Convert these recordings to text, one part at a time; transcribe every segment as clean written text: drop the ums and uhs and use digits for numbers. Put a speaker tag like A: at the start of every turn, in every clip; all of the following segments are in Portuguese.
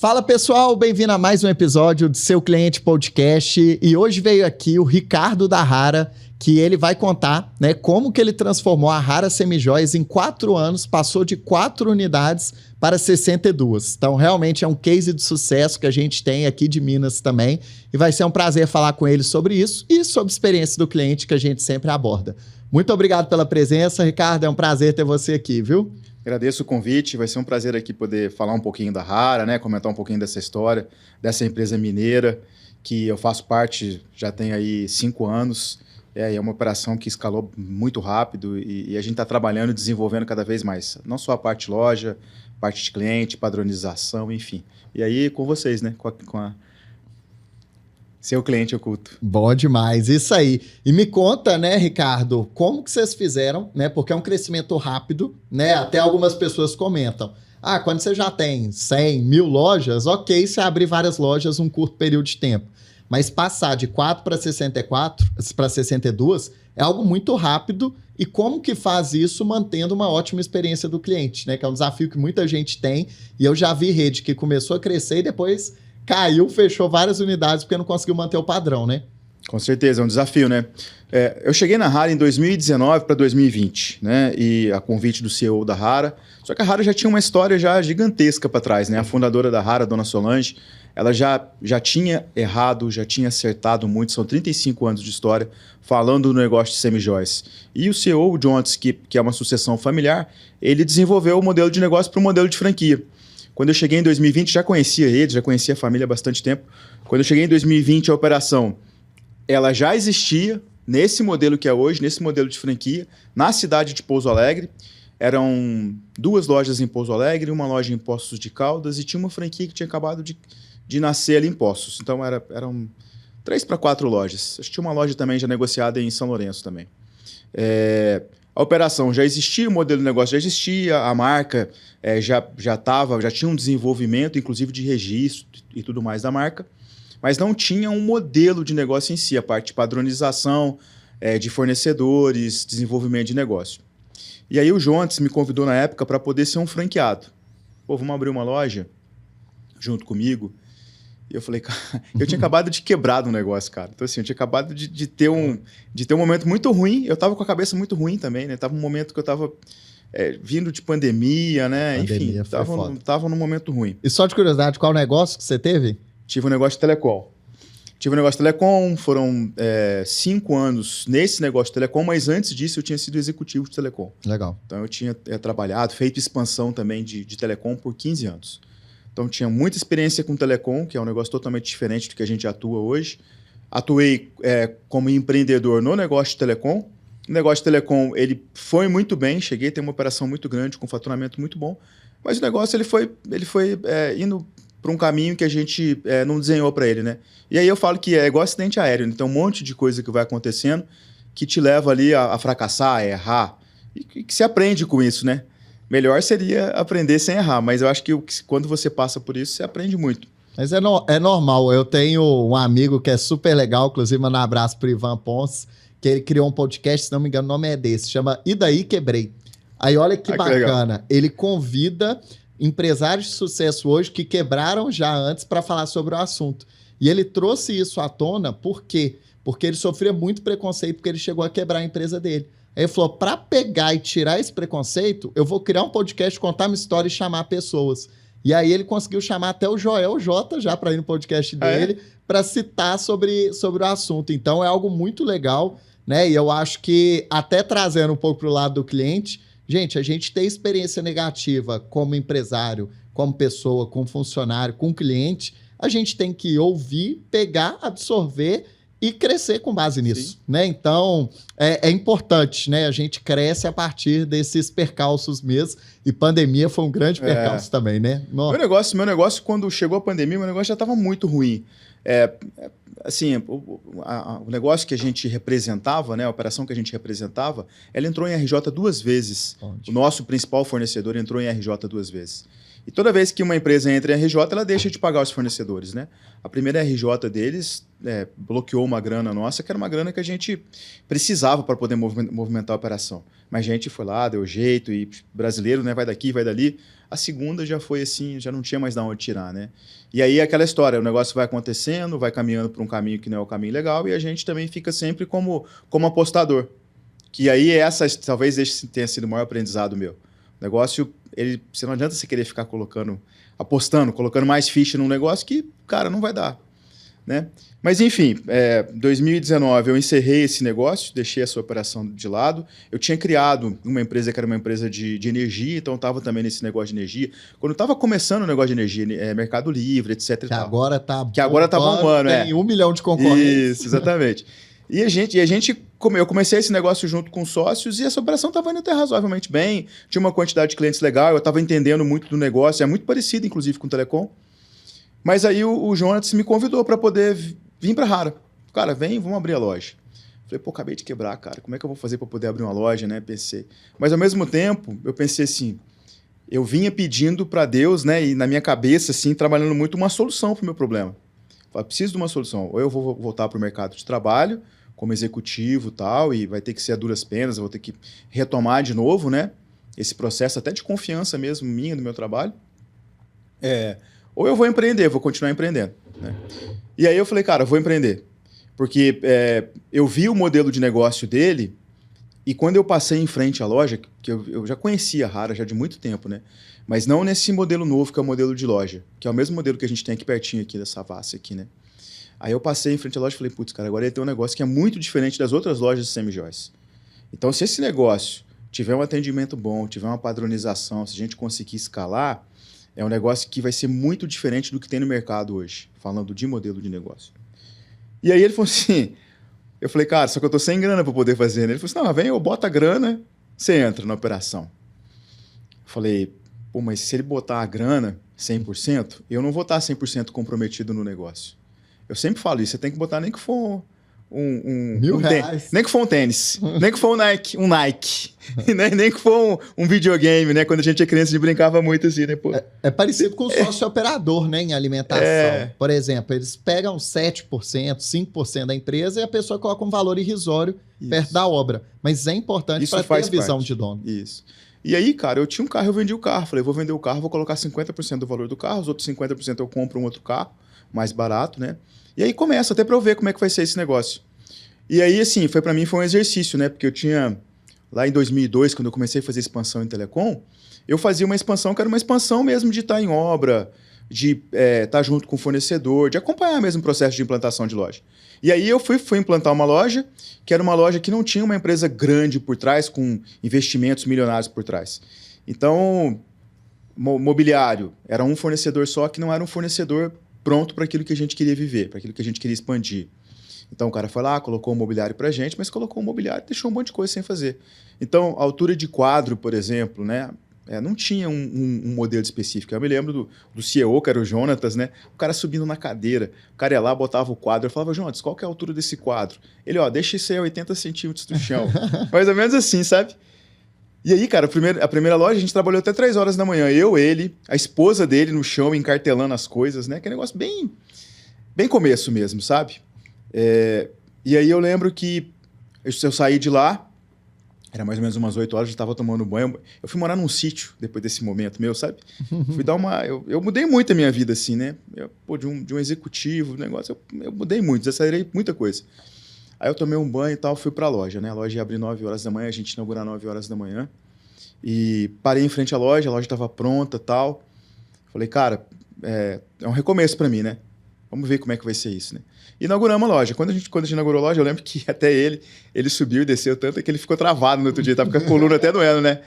A: Fala pessoal, bem-vindo a mais um episódio do Seu Cliente Podcast e hoje veio aqui o Ricardo da Rara, que ele vai contar, né, como que ele transformou a Rara Semijoias em 4 anos, passou de 4 unidades para 62. Então realmente é um case de sucesso que a gente tem aqui de Minas também e vai ser um prazer falar com ele sobre isso e sobre a experiência do cliente que a gente sempre aborda. Muito obrigado pela presença, Ricardo, é um prazer ter você aqui, viu?
B: Agradeço o convite, vai ser um prazer aqui poder falar um pouquinho da Rara, né, comentar um pouquinho dessa história, dessa empresa mineira, que eu faço parte, já tem aí 5 anos, é uma operação que escalou muito rápido e a gente está trabalhando e desenvolvendo cada vez mais, não só a parte loja, parte de cliente, padronização, enfim. E aí com vocês, né, com a Seu Cliente Oculto.
A: Bom demais, isso aí. E me conta, né, Ricardo, como que vocês fizeram, né? Porque é um crescimento rápido, né? Até algumas pessoas comentam. Ah, quando você já tem 100, 1000 lojas, ok, você abrir várias lojas num curto período de tempo. Mas passar de 4 para 64, para 62, é algo muito rápido. E como que faz isso mantendo uma ótima experiência do cliente, né? Que é um desafio que muita gente tem. E eu já vi rede que começou a crescer e depois caiu, fechou várias unidades porque não conseguiu manter o padrão, né?
B: Com certeza, é um desafio, né? Eu cheguei na Rara em 2019 para 2020, né? E a convite do CEO da Rara. Só que a Rara já tinha uma história já gigantesca para trás, né? A fundadora da Rara, Dona Solange, ela já tinha errado, já tinha acertado muito, são 35 anos de história falando do negócio de semijoias. E o CEO, o Jones, que é uma sucessão familiar, ele desenvolveu o modelo de negócio para o modelo de franquia. Quando eu cheguei em 2020, já conhecia ele, já conhecia a família há bastante tempo. Quando eu cheguei em 2020, a operação, ela já existia nesse modelo que é hoje, nesse modelo de franquia, na cidade de Pouso Alegre. Eram 2 lojas em Pouso Alegre, uma loja em Poços de Caldas e tinha uma franquia que tinha acabado de nascer ali em Poços. Então eram 3 para 4 lojas. Acho que tinha uma loja também já negociada em São Lourenço também. A operação já existia, o modelo de negócio já existia, a marca já tinha um desenvolvimento, inclusive de registro e tudo mais da marca, mas não tinha um modelo de negócio em si, a parte de padronização, de fornecedores, desenvolvimento de negócio. E aí o Jones me convidou na época para poder ser um franqueado. Pô, vamos abrir uma loja junto comigo? E eu falei, cara, eu tinha acabado de quebrar um negócio, cara. Então, assim, eu tinha acabado de ter um momento muito ruim. Eu tava com a cabeça muito ruim também, né? Tava um momento que eu tava vindo de pandemia, né? Enfim, tava num momento ruim.
A: E só de curiosidade, qual negócio que você teve?
B: Tive um negócio de telecom. Foram 5 anos nesse negócio de telecom, mas antes disso eu tinha sido executivo de telecom.
A: Legal.
B: Então eu tinha trabalhado, feito expansão também de telecom por 15 anos. Então, tinha muita experiência com telecom, que é um negócio totalmente diferente do que a gente atua hoje. Atuei como empreendedor no negócio de telecom. O negócio de telecom, ele foi muito bem. Cheguei a ter uma operação muito grande, com faturamento muito bom. Mas o negócio, ele foi indo para um caminho que a gente não desenhou para ele, né? E aí eu falo que é igual acidente aéreo. Então, um monte de coisa que vai acontecendo que te leva ali a fracassar, a errar. E que se aprende com isso, né? Melhor seria aprender sem errar, mas eu acho que quando você passa por isso, você aprende muito.
A: Mas é normal. Eu tenho um amigo que é super legal, inclusive mando um abraço pro Ivan Ponce, que ele criou um podcast, se não me engano, o nome é desse, chama E Daí Quebrei. Aí olha que bacana, ele convida empresários de sucesso hoje que quebraram já antes para falar sobre o assunto. E ele trouxe isso à tona, por quê? Porque ele sofria muito preconceito, porque ele chegou a quebrar a empresa dele. Aí ele falou, para pegar e tirar esse preconceito, eu vou criar um podcast, contar uma história e chamar pessoas. E aí ele conseguiu chamar até o Joel J já para ir no podcast dele, para citar sobre o assunto. Então é algo muito legal, né? E eu acho que até trazendo um pouco para o lado do cliente, gente, a gente tem experiência negativa como empresário, como pessoa, como funcionário, com cliente, a gente tem que ouvir, pegar, absorver e crescer com base nisso, né? Então, é importante, né? A gente cresce a partir desses percalços mesmo, e pandemia foi um grande percalço também, né?
B: Meu negócio, quando chegou a pandemia, meu negócio já estava muito ruim. Assim, o negócio que a gente representava, né? A operação que a gente representava, ela entrou em RJ 2 vezes. Onde? O nosso principal fornecedor entrou em RJ 2 vezes. E toda vez que uma empresa entra em RJ, ela deixa de pagar os fornecedores, né? A primeira RJ deles bloqueou uma grana nossa, que era uma grana que a gente precisava para poder movimentar a operação. Mas a gente foi lá, deu jeito, e brasileiro, né, vai daqui, vai dali. A segunda já foi assim, já não tinha mais de onde tirar, né? E aí aquela história, o negócio vai acontecendo, vai caminhando por um caminho que não é o caminho legal, e a gente também fica sempre como apostador. Que aí talvez esse tenha sido o maior aprendizado meu. O negócio, você não adianta você querer ficar apostando, colocando mais ficha num negócio que, cara, não vai dar, né? Mas, enfim, 2019 eu encerrei esse negócio, deixei essa operação de lado. Eu tinha criado uma empresa que era uma empresa de energia, então eu estava também nesse negócio de energia. Quando eu estava começando o negócio de energia, Mercado Livre, etc.
A: Que agora tá
B: bombando,
A: tem 1 milhão de concorrentes.
B: Isso, exatamente. E eu comecei esse negócio junto com sócios e essa operação estava indo até razoavelmente bem, tinha uma quantidade de clientes legal, eu estava entendendo muito do negócio, é muito parecido, inclusive, com o Telecom. Mas aí o Jonas me convidou para poder vir para a Rara. Cara, vem, vamos abrir a loja. Falei, pô, acabei de quebrar, cara, como é que eu vou fazer para poder abrir uma loja, né? Pensei. Mas, ao mesmo tempo, eu pensei assim, eu vinha pedindo para Deus, né, e na minha cabeça, assim, trabalhando muito uma solução para o meu problema. Falei, preciso de uma solução. Ou eu vou voltar para o mercado de trabalho, como executivo e tal, e vai ter que ser a duras penas, eu vou ter que retomar de novo, né? Esse processo até de confiança mesmo minha, do meu trabalho. Ou eu vou empreender, vou continuar empreendendo, né? E aí eu falei, cara, eu vou empreender. Porque eu vi o modelo de negócio dele e quando eu passei em frente à loja, que eu já conhecia a Rara já de muito tempo, né? Mas não nesse modelo novo, que é o modelo de loja, que é o mesmo modelo que a gente tem aqui pertinho aqui dessa Savassi aqui, né? Aí eu passei em frente à loja e falei, putz, cara, agora ele tem um negócio que é muito diferente das outras lojas de semi-joias. Então, se esse negócio tiver um atendimento bom, tiver uma padronização, se a gente conseguir escalar, é um negócio que vai ser muito diferente do que tem no mercado hoje, falando de modelo de negócio. E aí ele falou assim, eu falei, cara, só que eu tô sem grana para poder fazer, né? Ele falou assim, não, vem, eu boto a grana, você entra na operação. Eu falei, pô, mas se ele botar a grana 100%, eu não vou estar 100% comprometido no negócio. Eu sempre falo isso, você tem que botar nem que for
A: R$1.000.
B: Nem que for um tênis, nem que for um Nike, nem que for um videogame, né? Quando a gente é criança, a gente brincava muito assim, né? Pô,
A: é parecido com o sócio operador, né? Em alimentação. Por exemplo, eles pegam 7%, 5% da empresa e a pessoa coloca um valor irrisório perto da obra. Mas é importante para ter a visão de dono.
B: Isso. E aí, cara, eu tinha um carro, eu vendi o carro. Falei, vou vender o carro, vou colocar 50% do valor do carro, os outros 50% eu compro um outro carro, mais barato, né? E aí começa até para eu ver como é que vai ser esse negócio. E aí, assim, para mim foi um exercício, né? Porque eu tinha, lá em 2002, quando eu comecei a fazer expansão em Telecom, eu fazia uma expansão que era uma expansão mesmo de estar em obra, de estar junto com o fornecedor, de acompanhar mesmo o processo de implantação de loja. E aí eu fui implantar uma loja, que era uma loja que não tinha uma empresa grande por trás, com investimentos milionários por trás. Então, mobiliário, era um fornecedor só, que não era um fornecedor pronto para aquilo que a gente queria viver, para aquilo que a gente queria expandir. Então o cara foi lá, colocou um mobiliário para a gente, mas colocou um mobiliário e deixou um monte de coisa sem fazer. Então, a altura de quadro, por exemplo, né, não tinha um modelo específico. Eu me lembro do CEO, que era o Jonatas, né? O cara subindo na cadeira, o cara ia lá, botava o quadro, eu falava, Jonatas, qual que é a altura desse quadro? Ele, deixa isso aí a 80 centímetros do chão. Mais ou menos assim, sabe? E aí, cara, a primeira loja a gente trabalhou até 3 horas da manhã. Eu, ele, a esposa dele no chão, encartelando as coisas, né? Que é um negócio bem começo mesmo, sabe? E aí eu lembro que eu saí de lá, era mais ou menos umas 8 horas, eu estava tomando banho. Eu fui morar num sítio depois desse momento meu, sabe? Fui dar eu mudei muito a minha vida, assim, né? De um executivo, negócio, eu mudei muito, desacelerei muita coisa. Aí eu tomei um banho e tal, fui pra loja, né? A loja ia abrir 9 horas da manhã, a gente inaugurar 9 horas da manhã. E parei em frente à loja, a loja estava pronta e tal. Falei, cara, é um recomeço para mim, né? Vamos ver como é que vai ser isso, né? Inauguramos a loja. Quando a gente inaugurou a loja, eu lembro que até ele subiu e desceu tanto que ele ficou travado no outro dia, tava com a coluna até doendo, né?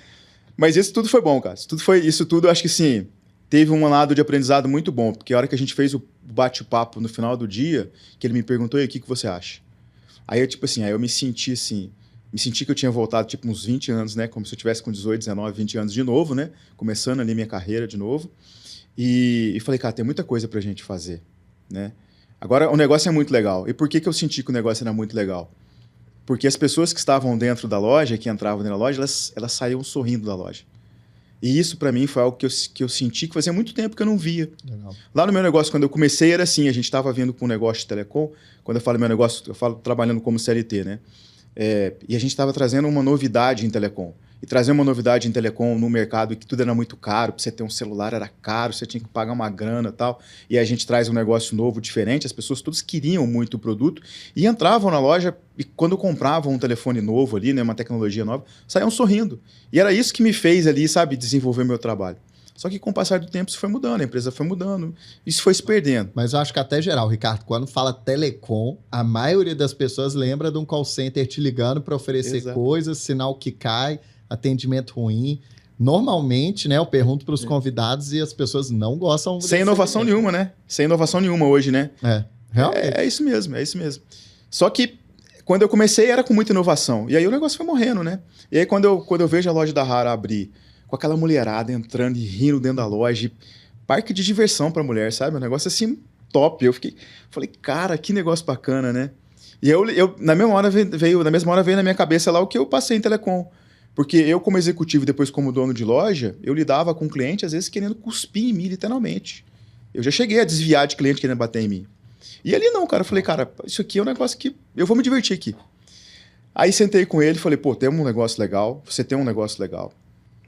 B: Mas isso tudo foi bom, cara. Isso tudo, acho que sim, teve um lado de aprendizado muito bom, porque a hora que a gente fez o bate-papo no final do dia, que ele me perguntou, e aí, o que você acha? Aí eu me senti que eu tinha voltado uns 20 anos, né? Como se eu tivesse com 18, 19, 20 anos de novo, né? Começando ali minha carreira de novo. E falei, cara, tem muita coisa pra gente fazer, né? Agora, o negócio é muito legal. E por que eu senti que o negócio era muito legal? Porque as pessoas que estavam dentro da loja, que entravam dentro da loja, elas saíam sorrindo da loja. E isso, para mim, foi algo que eu senti que fazia muito tempo que eu não via.
A: Legal.
B: Lá no meu negócio, quando eu comecei, era assim, a gente estava vindo com um negócio de telecom. Quando eu falo meu negócio, eu falo trabalhando como CLT, né? E a gente estava trazendo uma novidade em telecom. E trazer uma novidade em telecom no mercado que tudo era muito caro, para você ter um celular era caro, você tinha que pagar uma grana e tal. E a gente traz um negócio novo, diferente, as pessoas todas queriam muito o produto e entravam na loja e quando compravam um telefone novo ali, né, uma tecnologia nova, saíam sorrindo. E era isso que me fez ali, sabe, desenvolver meu trabalho. Só que com o passar do tempo isso foi mudando, a empresa foi mudando, isso foi se perdendo.
A: Mas eu acho que até geral, Ricardo, quando fala telecom, a maioria das pessoas lembra de um call center te ligando para oferecer coisas, sinal que cai, atendimento ruim. Normalmente, né, eu pergunto para os convidados e as pessoas não gostam.
B: Sem inovação nenhuma, né? Sem inovação nenhuma hoje, né?
A: Realmente.
B: É isso mesmo, é isso mesmo. Só que quando eu comecei era com muita inovação. E aí o negócio foi morrendo, né? E aí quando eu vejo a loja da Rara abrir, com aquela mulherada entrando e rindo dentro da loja, parque de diversão para mulher, sabe? Um negócio assim top. Falei, cara, que negócio bacana, né? E eu na mesma hora veio na minha cabeça lá o que eu passei em telecom. Porque eu, como executivo e depois como dono de loja, eu lidava com cliente, às vezes, querendo cuspir em mim, literalmente. Eu já cheguei a desviar de cliente querendo bater em mim. E ali não, cara. Eu falei, cara, isso aqui é um negócio que eu vou me divertir aqui. Aí sentei com ele e falei, pô, temos um negócio legal, você tem um negócio legal,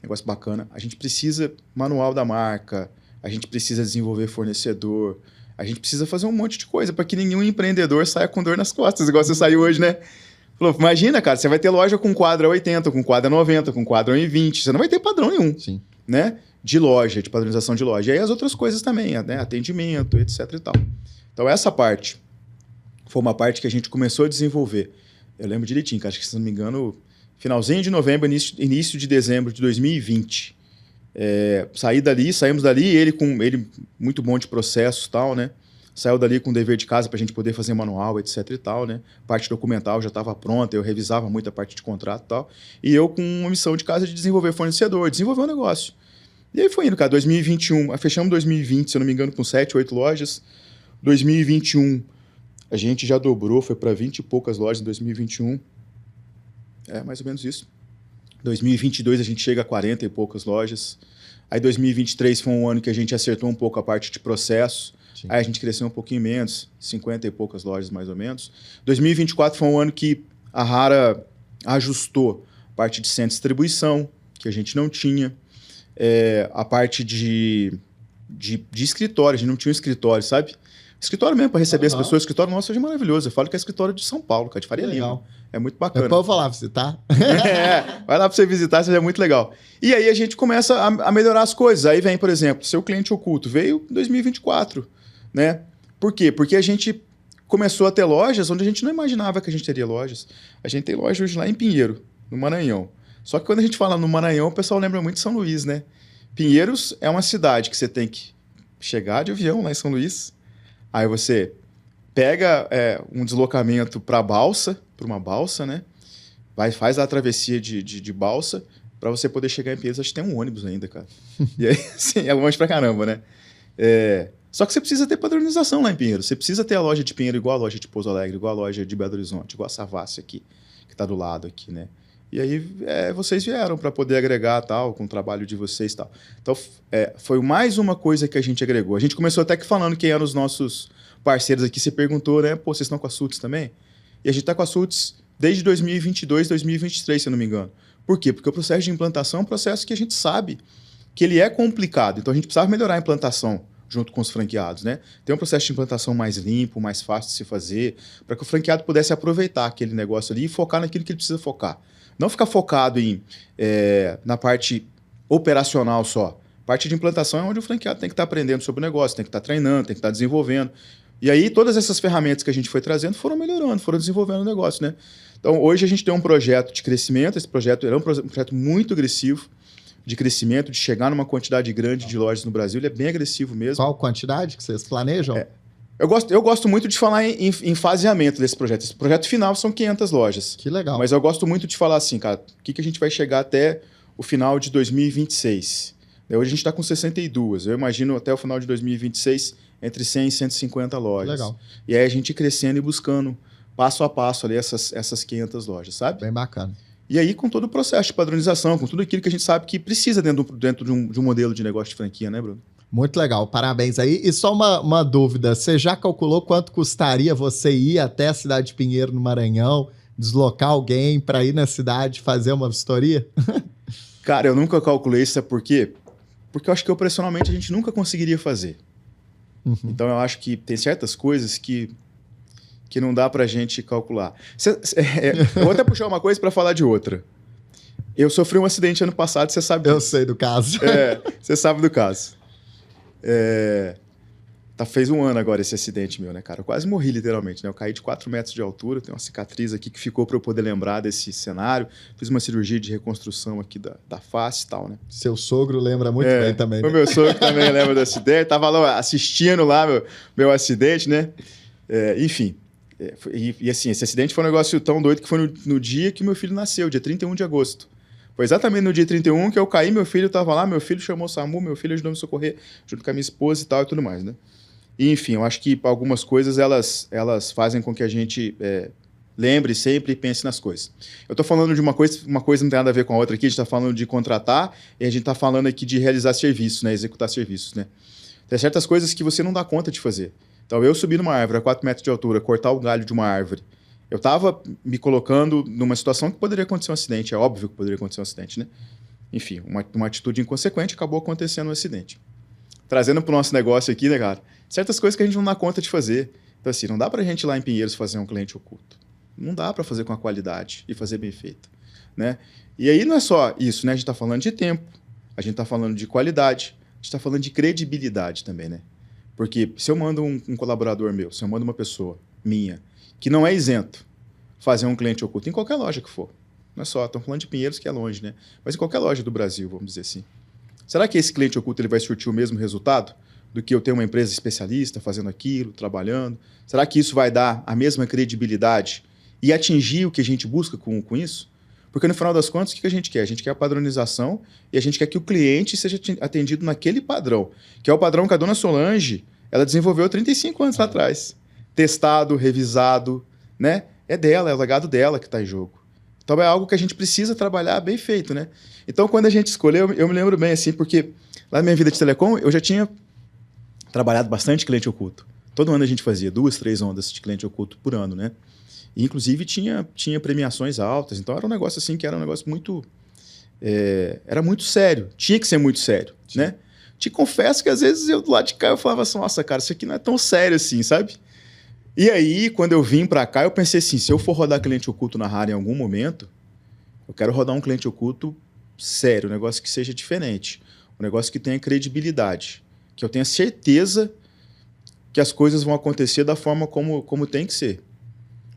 B: negócio bacana. A gente precisa manual da marca, a gente precisa desenvolver fornecedor, a gente precisa fazer um monte de coisa para que nenhum empreendedor saia com dor nas costas, igual você saiu hoje, né? Falou, imagina, cara, você vai ter loja com quadro a 80, com quadro a 90, com quadro a 20, você não vai ter padrão nenhum.
A: Sim.
B: Né? De loja, de padronização de loja. E aí as outras coisas também, né? Atendimento, etc e tal. Então essa parte foi uma parte que a gente começou a desenvolver. Eu lembro direitinho, acho que se não me engano, finalzinho de novembro, início de dezembro de 2020. Saímos dali, ele muito bom de processos e tal, né? Saiu dali com o dever de casa para a gente poder fazer manual, etc e tal, né? Parte documental já estava pronta, eu revisava muito a parte de contrato e tal. E eu com uma missão de casa de desenvolver fornecedor, desenvolver um negócio. E aí foi indo, cara, 2021, fechamos 2020, se eu não me engano, com 7, 8 lojas. 2021, a gente já dobrou, foi para 20 e poucas lojas em 2021. É mais ou menos isso. 2022 a gente chega a 40 e poucas lojas. Aí 2023 foi um ano que a gente acertou um pouco a parte de processo. Sim. Aí a gente cresceu um pouquinho menos, 50 e poucas lojas mais ou menos. 2024 foi um ano que a Rara ajustou a parte de centro de distribuição, que a gente não tinha. A parte de escritório, a gente não tinha um escritório, sabe? Escritório mesmo, para receber as pessoas. O escritório nosso hoje é maravilhoso. Eu falo que é escritório de São Paulo, cara, de Faria Lima. É muito bacana.
A: Depois eu vou lá visitar.
B: Vai lá para você visitar, seja muito legal. E aí a gente começa a melhorar as coisas. Aí vem, por exemplo, seu cliente oculto. Veio em 2024, né? Por quê? Porque a gente começou a ter lojas onde a gente não imaginava que a gente teria lojas. A gente tem loja hoje lá em Pinheiro, no Maranhão. Só que quando a gente fala no Maranhão, o pessoal lembra muito de São Luís, né? Pinheiros é uma cidade que você tem que chegar de avião lá em São Luís. Aí você pega um deslocamento para uma balsa, né? Faz a travessia de balsa para você poder chegar em Pinheiros. Acho que tem um ônibus ainda, cara. E aí, assim, é longe pra caramba, né? Só que você precisa ter padronização lá em Pinheiros. Você precisa ter a loja de Pinheiro igual a loja de Pouso Alegre, igual a loja de Belo Horizonte, igual a Savassi aqui, que está do lado aqui, né? E aí vocês vieram para poder agregar tal, com o trabalho de vocês e tal. Então, foi mais uma coisa que a gente agregou. A gente começou até que falando quem eram os nossos parceiros aqui. Você perguntou, né? Pô, vocês estão com a Sultz também? E a gente está com a Sultz desde 2022, 2023, se eu não me engano. Por quê? Porque o processo de implantação é um processo que a gente sabe que ele é complicado. Então, a gente precisava melhorar a implantação junto com os franqueados, né? Tem um processo de implantação mais limpo, mais fácil de se fazer, para que o franqueado pudesse aproveitar aquele negócio ali e focar naquilo que ele precisa focar. Não ficar focado na parte operacional só. A parte de implantação é onde o franqueado tem que estar aprendendo sobre o negócio, tem que estar treinando, tem que estar desenvolvendo. E aí, todas essas ferramentas que a gente foi trazendo foram melhorando, foram desenvolvendo o negócio, né? Então, hoje a gente tem um projeto de crescimento. Esse projeto é um projeto muito agressivo de crescimento, de chegar numa quantidade grande de lojas no Brasil. Ele é bem agressivo mesmo.
A: Qual quantidade que vocês planejam?
B: Eu gosto muito de falar em faseamento desse projeto. Esse projeto final são 500 lojas.
A: Que legal.
B: Mas eu gosto muito de falar assim, cara, o que a gente vai chegar até o final de 2026. Hoje a gente está com 62. Eu imagino até o final de 2026 entre 100 e 150 lojas.
A: Legal.
B: E aí a gente crescendo e buscando passo a passo ali essas 500 lojas, sabe?
A: Bem bacana.
B: E aí, com todo o processo de padronização, com tudo aquilo que a gente sabe que precisa dentro de um modelo de negócio de franquia, né, Bruno?
A: Muito legal, parabéns aí. E só uma dúvida, você já calculou quanto custaria você ir até a cidade de Pinheiro, no Maranhão, deslocar alguém para ir na cidade fazer uma vistoria?
B: Cara, eu nunca calculei isso, sabe por quê? Porque eu acho que operacionalmente a gente nunca conseguiria fazer. Então eu acho que tem certas coisas que não dá pra gente calcular. Eu vou até puxar uma coisa para falar de outra. Eu sofri um acidente ano passado, você sabe disso.
A: Eu sei do caso.
B: Você sabe do caso. Fez um ano agora esse acidente meu, né, cara? Eu quase morri, literalmente, né? Eu caí de 4 metros de altura, tem uma cicatriz aqui que ficou para eu poder lembrar desse cenário. Fiz uma cirurgia de reconstrução aqui da face e tal, né?
A: Seu sogro lembra muito bem também, né?
B: O meu sogro também lembra do acidente. Tava lá assistindo lá meu acidente, né? Enfim. E assim, esse acidente foi um negócio tão doido que foi no dia que meu filho nasceu, dia 31 de agosto. Foi exatamente no dia 31 que eu caí, meu filho estava lá, meu filho chamou o SAMU, meu filho ajudou a me socorrer, junto com a minha esposa e tal e tudo mais, né? E, enfim, eu acho que algumas coisas, elas fazem com que a gente lembre sempre e pense nas coisas. Eu estou falando de uma coisa não tem nada a ver com a outra aqui, a gente está falando de contratar e a gente está falando aqui de realizar serviços, né? Executar serviços, né? Tem certas coisas que você não dá conta de fazer. Então, eu subir numa árvore a 4 metros de altura, cortar o galho de uma árvore, eu estava me colocando numa situação que poderia acontecer um acidente. É óbvio que poderia acontecer um acidente, né? Enfim, uma atitude inconsequente, acabou acontecendo um acidente. Trazendo para o nosso negócio aqui, né, cara? Certas coisas que a gente não dá conta de fazer. Então, assim, não dá para a gente ir lá em Pinheiros fazer um cliente oculto. Não dá para fazer com a qualidade e fazer bem feito, né? E aí não é só isso, né? A gente está falando de tempo, a gente está falando de qualidade, a gente está falando de credibilidade também, né? Porque se eu mando um colaborador meu, se eu mando uma pessoa minha, que não é isento, fazer um cliente oculto, em qualquer loja que for, não é só, estamos falando de Pinheiros, que é longe, né? Mas em qualquer loja do Brasil, vamos dizer assim. Será que esse cliente oculto ele vai surtir o mesmo resultado do que eu ter uma empresa especialista fazendo aquilo, trabalhando? Será que isso vai dar a mesma credibilidade e atingir o que a gente busca com isso? Porque no final das contas, o que a gente quer? A gente quer a padronização e a gente quer que o cliente seja atendido naquele padrão, que é o padrão que a dona Solange ela desenvolveu 35 anos atrás. Testado, revisado, né? É dela, é o legado dela que está em jogo. Então é algo que a gente precisa trabalhar bem feito, né? Então quando a gente escolheu, eu me lembro bem assim, porque lá na minha vida de telecom, eu já tinha trabalhado bastante cliente oculto. Todo ano a gente fazia 2, 3 ondas de cliente oculto por ano, né? E, inclusive tinha premiações altas, então era um negócio assim que era um negócio muito... era muito sério, tinha que ser muito sério, né? Te confesso que às vezes eu do lado de cá eu falava assim, nossa cara, isso aqui não é tão sério assim, sabe? E aí, quando eu vim para cá, eu pensei assim, se eu for rodar cliente oculto na Hara em algum momento, eu quero rodar um cliente oculto sério, um negócio que seja diferente, um negócio que tenha credibilidade, que eu tenha certeza que as coisas vão acontecer da forma como tem que ser.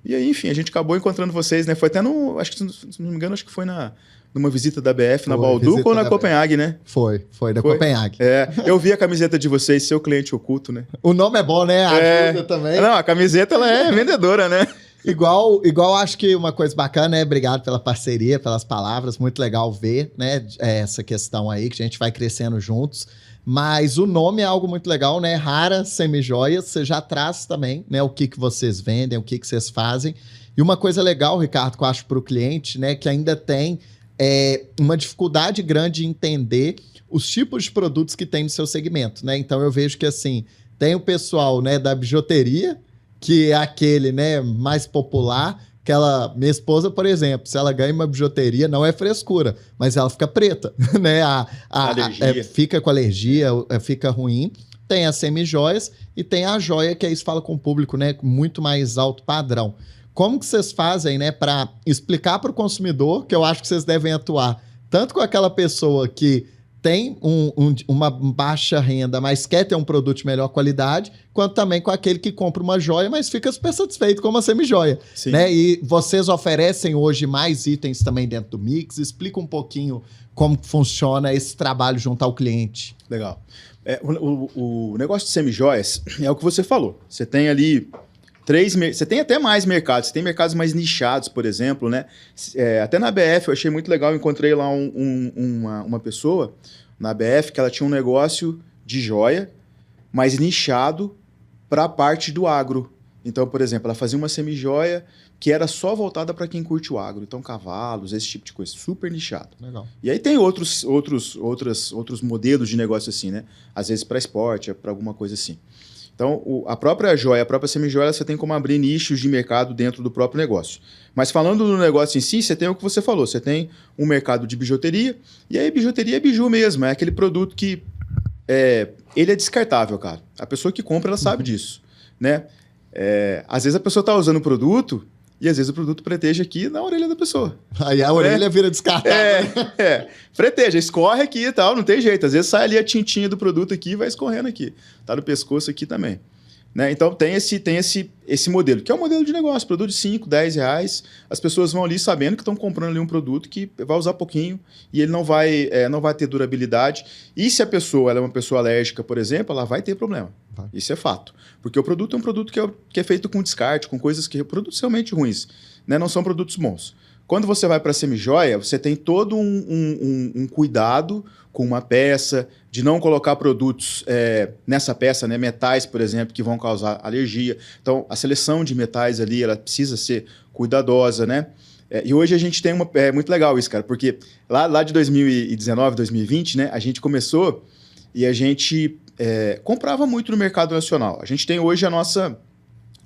B: E aí, enfim, a gente acabou encontrando vocês, né? Foi até acho que, se não me engano, acho que foi numa visita da BF na Balduco ou na Copenhague, né?
A: Foi da Copenhague.
B: Eu vi a camiseta de vocês, seu cliente oculto, né?
A: O nome é bom, né? Ajuda também.
B: Não, a camiseta ela é vendedora, né?
A: Igual acho que uma coisa bacana, né? Obrigado pela parceria, pelas palavras, muito legal ver, né? Essa questão aí, que a gente vai crescendo juntos. Mas o nome é algo muito legal, né? Hara Semijoias, você já traz também, né? O que vocês vendem, o que vocês fazem. E uma coisa legal, Ricardo, que eu acho para o cliente, né? Que ainda tem uma dificuldade grande de entender os tipos de produtos que tem no seu segmento, né? Então eu vejo que, assim, tem o pessoal, né, da bijuteria, que é aquele, né, mais popular. Minha esposa, por exemplo, se ela ganha uma bijuteria, não é frescura, mas ela fica preta, né? Fica com alergia, fica ruim. Tem as semijoias e tem a joia, que aí se fala com o público, né? Muito mais alto padrão. Como que vocês fazem, né, para explicar para o consumidor, que eu acho que vocês devem atuar tanto com aquela pessoa que tem uma baixa renda, mas quer ter um produto de melhor qualidade, quanto também com aquele que compra uma joia, mas fica super satisfeito com uma semijoia, né? E vocês oferecem hoje mais itens também dentro do mix. Explica um pouquinho como funciona esse trabalho junto ao cliente.
B: Legal. O negócio de semijoias é o que você falou. Você tem ali você tem até mais mercados, você tem mercados mais nichados, por exemplo, né? Até na BF eu achei muito legal, eu encontrei lá uma pessoa na BF que ela tinha um negócio de joia, mas nichado para a parte do agro. Então, por exemplo, ela fazia uma semijoia que era só voltada para quem curte o agro. Então, cavalos, esse tipo de coisa, super nichado.
A: Legal.
B: E aí tem outros modelos de negócio assim, né? Às vezes para esporte, para alguma coisa assim. Então, a própria joia, a própria semijoia, você tem como abrir nichos de mercado dentro do próprio negócio. Mas falando do negócio em si, você tem o que você falou, você tem um mercado de bijuteria, e aí bijuteria é biju mesmo, é aquele produto que ele é descartável, cara. A pessoa que compra, ela sabe disso, né? Às vezes a pessoa está usando o produto, e às vezes o produto preteja aqui na orelha da pessoa.
A: Aí a orelha vira descartável.
B: Preteja, escorre aqui e tal, não tem jeito. Às vezes sai ali a tintinha do produto aqui e vai escorrendo aqui. Tá no pescoço aqui também. Né? Então tem esse modelo, que é um modelo de negócio, produto de 5, 10 reais. As pessoas vão ali sabendo que estão comprando ali um produto que vai usar pouquinho e ele não vai ter durabilidade. E se a pessoa ela é uma pessoa alérgica, por exemplo, ela vai ter problema. Vai. Isso é fato. Porque o produto é um produto que é feito com descarte, com coisas que produtos realmente ruins. Né? Não são produtos bons. Quando você vai para a semijoia, você tem todo um cuidado com uma peça, de não colocar produtos nessa peça, né, metais, por exemplo, que vão causar alergia. Então, a seleção de metais ali, ela precisa ser cuidadosa, né? E hoje a gente tem é muito legal isso, cara, porque lá de 2019, 2020, né, a gente começou e a gente comprava muito no mercado nacional. A gente tem hoje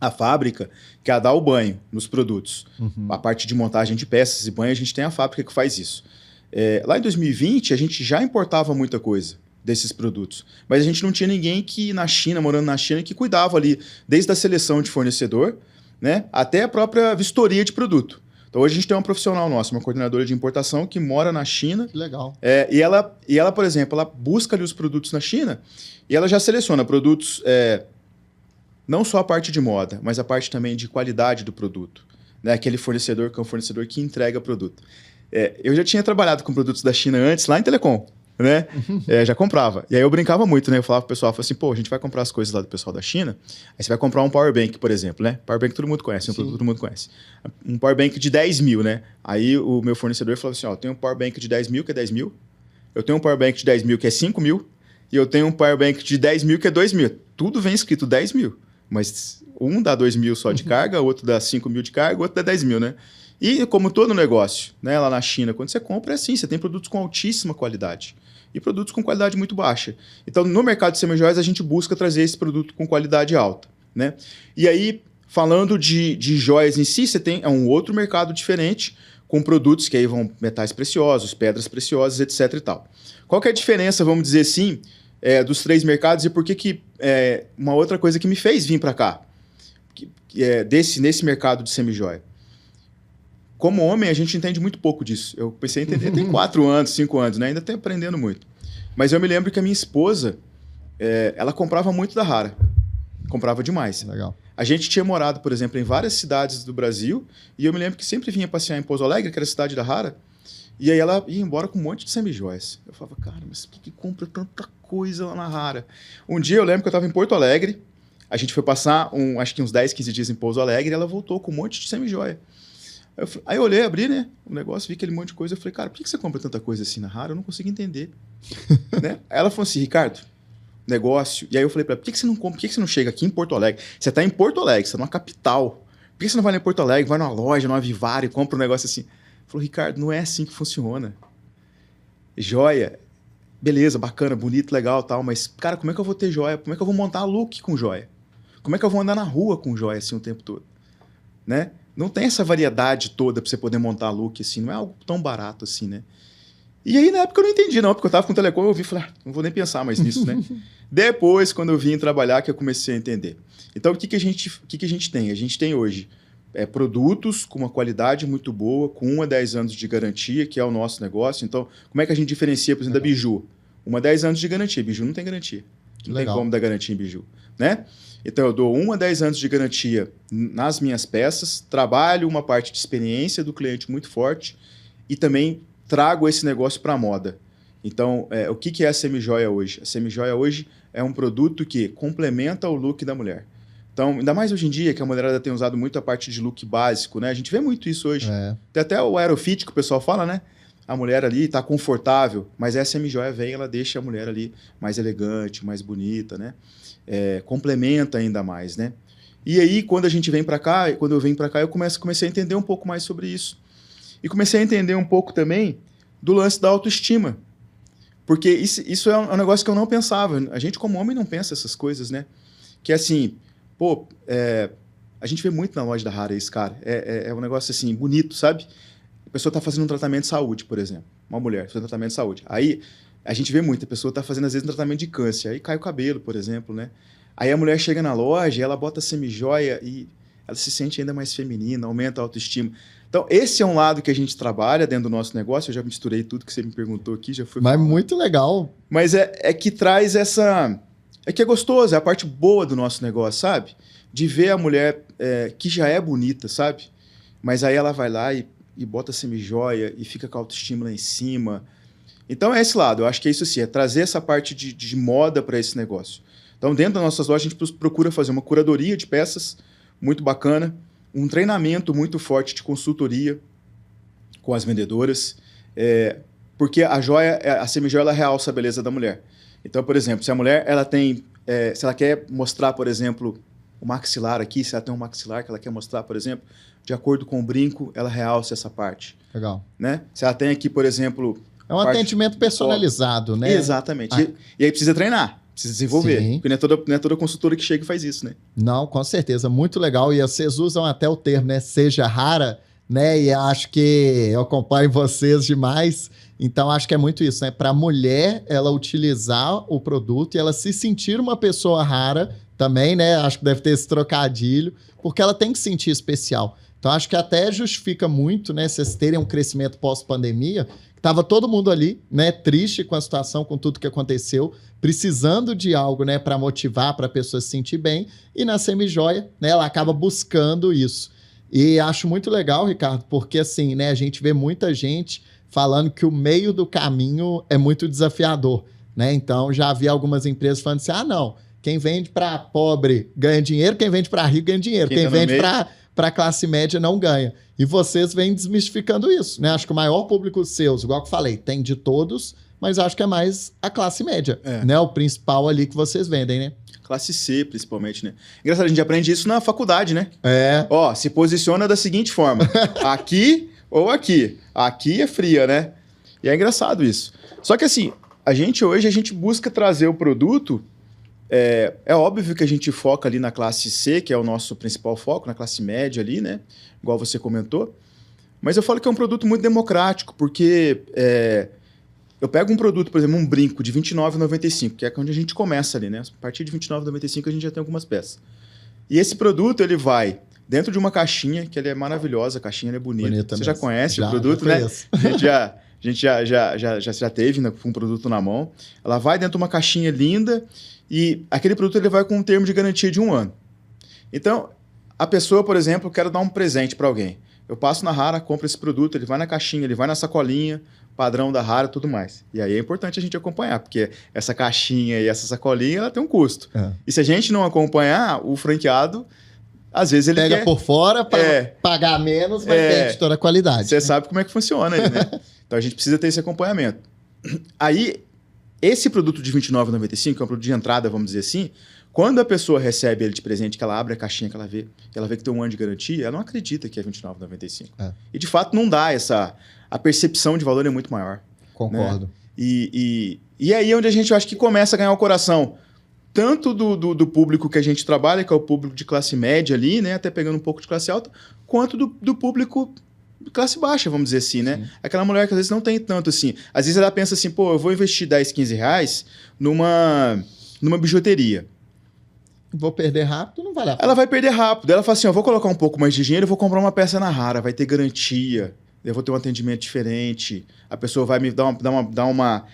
B: a fábrica que é a dar o banho nos produtos. A parte de montagem de peças e banho, a gente tem a fábrica que faz isso. Lá em 2020, a gente já importava muita coisa desses produtos, mas a gente não tinha ninguém que morando na China, que cuidava ali, desde a seleção de fornecedor, né, até a própria vistoria de produto. Então hoje a gente tem uma profissional nossa, uma coordenadora de importação que mora na China.
A: Que legal.
B: E ela, por exemplo, ela busca ali os produtos na China e ela já seleciona produtos... não só a parte de moda, mas a parte também de qualidade do produto. Né? Aquele fornecedor que é um fornecedor que entrega produto. Eu já tinha trabalhado com produtos da China antes, lá em Telecom. Né? Já comprava. E aí eu brincava muito, né? Eu falava pro pessoal, assim, pô, a gente vai comprar as coisas lá do pessoal da China, aí você vai comprar um power bank, por exemplo, né? Power bank todo mundo conhece, um produto todo mundo conhece. Um power bank de 10 mil, né? Aí o meu fornecedor falou assim, ó, eu tenho um power bank de 10 mil, que é 10 mil, eu tenho um power bank de 10 mil, que é 5 mil, e eu tenho um power bank de 10 mil, que é 2 mil. Tudo vem escrito 10 mil. Mas um dá 2 mil só de carga, outro dá 5 mil de carga, outro dá 10 mil, né? E como todo negócio, né, lá na China, quando você compra é assim, você tem produtos com altíssima qualidade e produtos com qualidade muito baixa. Então, no mercado de semijoias, a gente busca trazer esse produto com qualidade alta, né? E aí, falando de joias em si, você tem um outro mercado diferente, com produtos que aí vão metais preciosos, pedras preciosas, etc e tal. Qual que é a diferença, vamos dizer assim, dos três mercados e por que uma outra coisa que me fez vir para cá, nesse mercado de semijoia? Como homem, a gente entende muito pouco disso. Eu pensei em entender tem 4 anos, 5 anos, né? Ainda estou aprendendo muito. Mas eu me lembro que a minha esposa, ela comprava muito da Hara. Comprava demais.
A: Legal.
B: A gente tinha morado, por exemplo, em várias cidades do Brasil, e eu me lembro que sempre vinha passear em Pouso Alegre, que era a cidade da Hara, e aí ela ia embora com um monte de semijoias. Eu falava, cara, mas por que compra tanta coisa lá na Hara? Um dia eu lembro que eu estava em Porto Alegre, a gente foi passar acho que uns 10, 15 dias em Pouso Alegre, e ela voltou com um monte de semijoia. Aí eu olhei, abri, né, o negócio, vi aquele monte de coisa, eu falei, cara, por que você compra tanta coisa assim na Hara? Eu não consigo entender. Né? Aí ela falou assim, Ricardo, negócio. E aí eu falei pra ela, por que você não compra? Por que você não chega aqui em Porto Alegre? Você está em Porto Alegre, você está numa capital. Por que você não vai lá em Porto Alegre, vai numa loja, numa Vivara e compra um negócio assim? Falou, Ricardo, não é assim que funciona. Joia, beleza, bacana, bonito, legal, tal, mas, cara, como é que eu vou ter joia? Como é que eu vou montar look com joia? Como é que eu vou andar na rua com joia assim o tempo todo? Né? Não tem essa variedade toda para você poder montar look assim, não é algo tão barato assim, né? E aí, na época, eu não entendi, não, porque eu tava com o Telecom, eu ouvi e falei, não vou nem pensar mais nisso, né? Depois, quando eu vim trabalhar, que eu comecei a entender. Então, o que a gente tem? A gente tem hoje produtos com uma qualidade muito boa, com 1 a 10 anos de garantia, que é o nosso negócio. Então, como é que a gente diferencia, por exemplo, da Biju? 1 a 10 anos de garantia. Biju não tem garantia. Não tem como dar garantia em Biju, né? Então, eu dou 1 a 10 anos de garantia nas minhas peças, trabalho uma parte de experiência do cliente muito forte e também trago esse negócio para a moda. Então, o que é a semijoia hoje? A semijoia hoje é um produto que complementa o look da mulher. Então, ainda mais hoje em dia, que a mulherada tem usado muito a parte de look básico, né? A gente vê muito isso hoje. Tem até o aerofit que o pessoal fala, né? A mulher ali está confortável, mas essa semijoia vem, ela deixa a mulher ali mais elegante, mais bonita, né? Complementa ainda mais, né? E aí, quando a gente vem para cá, quando eu venho para cá, eu comecei a entender um pouco mais sobre isso. E comecei a entender um pouco também do lance da autoestima. Porque isso é um negócio que eu não pensava. A gente, como homem, não pensa essas coisas, né? Que assim, pô, a gente vê muito na loja da Hara isso, cara. É um negócio assim, bonito, sabe? A pessoa tá fazendo um tratamento de saúde, por exemplo. Uma mulher fazendo um tratamento de saúde. Aí, a gente vê muito, a pessoa tá fazendo, às vezes, um tratamento de câncer. Aí cai o cabelo, por exemplo, né? Aí a mulher chega na loja, ela bota semijoia e ela se sente ainda mais feminina, aumenta a autoestima. Então, esse é um lado que a gente trabalha dentro do nosso negócio. Eu já misturei tudo que você me perguntou aqui, já fui...
A: Mas falando. Muito legal.
B: Mas é que traz essa... É que é gostoso, é a parte boa do nosso negócio, sabe? De ver a mulher que já é bonita, sabe? Mas aí ela vai lá e bota semijoia e fica com a autoestima lá em cima. Então é esse lado, eu acho que é isso sim, é trazer essa parte de moda para esse negócio. Então dentro das nossas lojas a gente procura fazer uma curadoria de peças muito bacana, um treinamento muito forte de consultoria com as vendedoras, porque a semijoia ela realça a beleza da mulher. Então, por exemplo, se a mulher ela tem, se ela quer mostrar, por exemplo, o maxilar aqui, se ela tem um maxilar que ela quer mostrar, por exemplo, de acordo com o brinco, ela realça essa parte.
A: Legal.
B: Né? Se ela tem aqui, por exemplo...
A: É um atendimento personalizado, né?
B: Exatamente. E aí precisa treinar, precisa desenvolver.
A: Sim.
B: Porque não é toda consultora que chega e faz isso, né?
A: Não, com certeza. Muito legal. E vocês usam até o termo, né? Seja rara, né? E acho que eu acompanho vocês demais. Então, acho que é muito isso, né? Para a mulher, ela utilizar o produto e ela se sentir uma pessoa rara também, né? Acho que deve ter esse trocadilho, porque ela tem que se sentir especial. Então, acho que até justifica muito, né? Vocês terem um crescimento pós-pandemia, que estava todo mundo ali, né? Triste com a situação, com tudo que aconteceu, precisando de algo, né? Para motivar, para a pessoa se sentir bem. E na Semijoia, né? Ela acaba buscando isso. E acho muito legal, Ricardo, porque assim, né? A gente vê muita gente falando que o meio do caminho é muito desafiador, né? Então, já vi algumas empresas falando assim, não, quem vende para pobre ganha dinheiro, quem vende para rico ganha dinheiro, quem vende para classe média não ganha. E vocês vêm desmistificando isso, né? Acho que o maior público seus, igual que eu falei, tem de todos, mas acho que é mais a classe média, né? O principal ali que vocês vendem, né?
B: Classe C, principalmente, né? Engraçado, a gente aprende isso na faculdade, né?
A: Ó,
B: se posiciona da seguinte forma, aqui ou aqui. Aqui é fria, né? E é engraçado isso. Só que assim, hoje a gente busca trazer o produto... É óbvio que a gente foca ali na classe C, que é o nosso principal foco, na classe média ali, né? Igual você comentou. Mas eu falo que é um produto muito democrático, porque eu pego um produto, por exemplo, um brinco de R$29,95, que é onde a gente começa ali, né? A partir de R$29,95 a gente já tem algumas peças. E esse produto, ele vai dentro de uma caixinha, que ele é maravilhosa, a caixinha é bonita. Você já conhece o produto, né? A gente já teve, né, um produto na mão. Ela vai dentro de uma caixinha linda e aquele produto ele vai com um termo de garantia de 1 ano. Então, a pessoa, por exemplo, quer dar um presente para alguém. Eu passo na Hara, compro esse produto, ele vai na caixinha, ele vai na sacolinha, padrão da Hara e tudo mais. E aí é importante a gente acompanhar, porque essa caixinha e essa sacolinha, ela tem um custo. E se a gente não acompanhar, o franqueado... Às vezes ele
A: pega por fora para pagar menos, mas perde toda a qualidade.
B: Você sabe como é que funciona aí, né? Então a gente precisa ter esse acompanhamento. Aí, esse produto de R$29,95, que é um produto de entrada, vamos dizer assim, quando a pessoa recebe ele de presente, que ela abre a caixinha, que ela vê que tem 1 ano de garantia, ela não acredita que é R$29,95. E de fato não dá a percepção de valor é muito maior.
A: Concordo.
B: Né? E aí é onde a gente acho que começa a ganhar o coração. Tanto do público que a gente trabalha, que é o público de classe média ali, né? Até pegando um pouco de classe alta, quanto do público de classe baixa, vamos dizer assim, né? Sim. Aquela mulher que às vezes não tem tanto assim. Às vezes ela pensa assim, pô, eu vou investir 10, 15 reais numa bijuteria.
A: Vou perder rápido, não vale a pena.
B: Ela vai perder rápido. Ela fala assim, eu vou colocar um pouco mais de dinheiro, eu vou comprar uma peça na Hara, vai ter garantia, eu vou ter um atendimento diferente, a pessoa vai me dar uma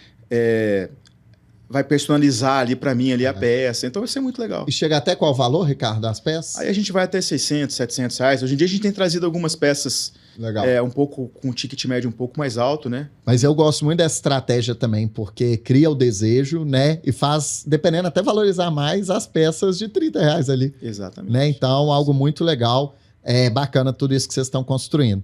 B: vai personalizar ali para mim ali a peça. Então vai ser muito legal.
A: E chega até qual valor, Ricardo, das peças?
B: Aí a gente vai até 600, 700 reais. Hoje em dia a gente tem trazido algumas peças um pouco com ticket médio um pouco mais alto, né?
A: Mas eu gosto muito dessa estratégia também, porque cria o desejo, né? E faz, dependendo, até valorizar mais as peças de 30 reais ali.
B: Exatamente.
A: Né? Então, algo muito legal. É bacana tudo isso que vocês estão construindo.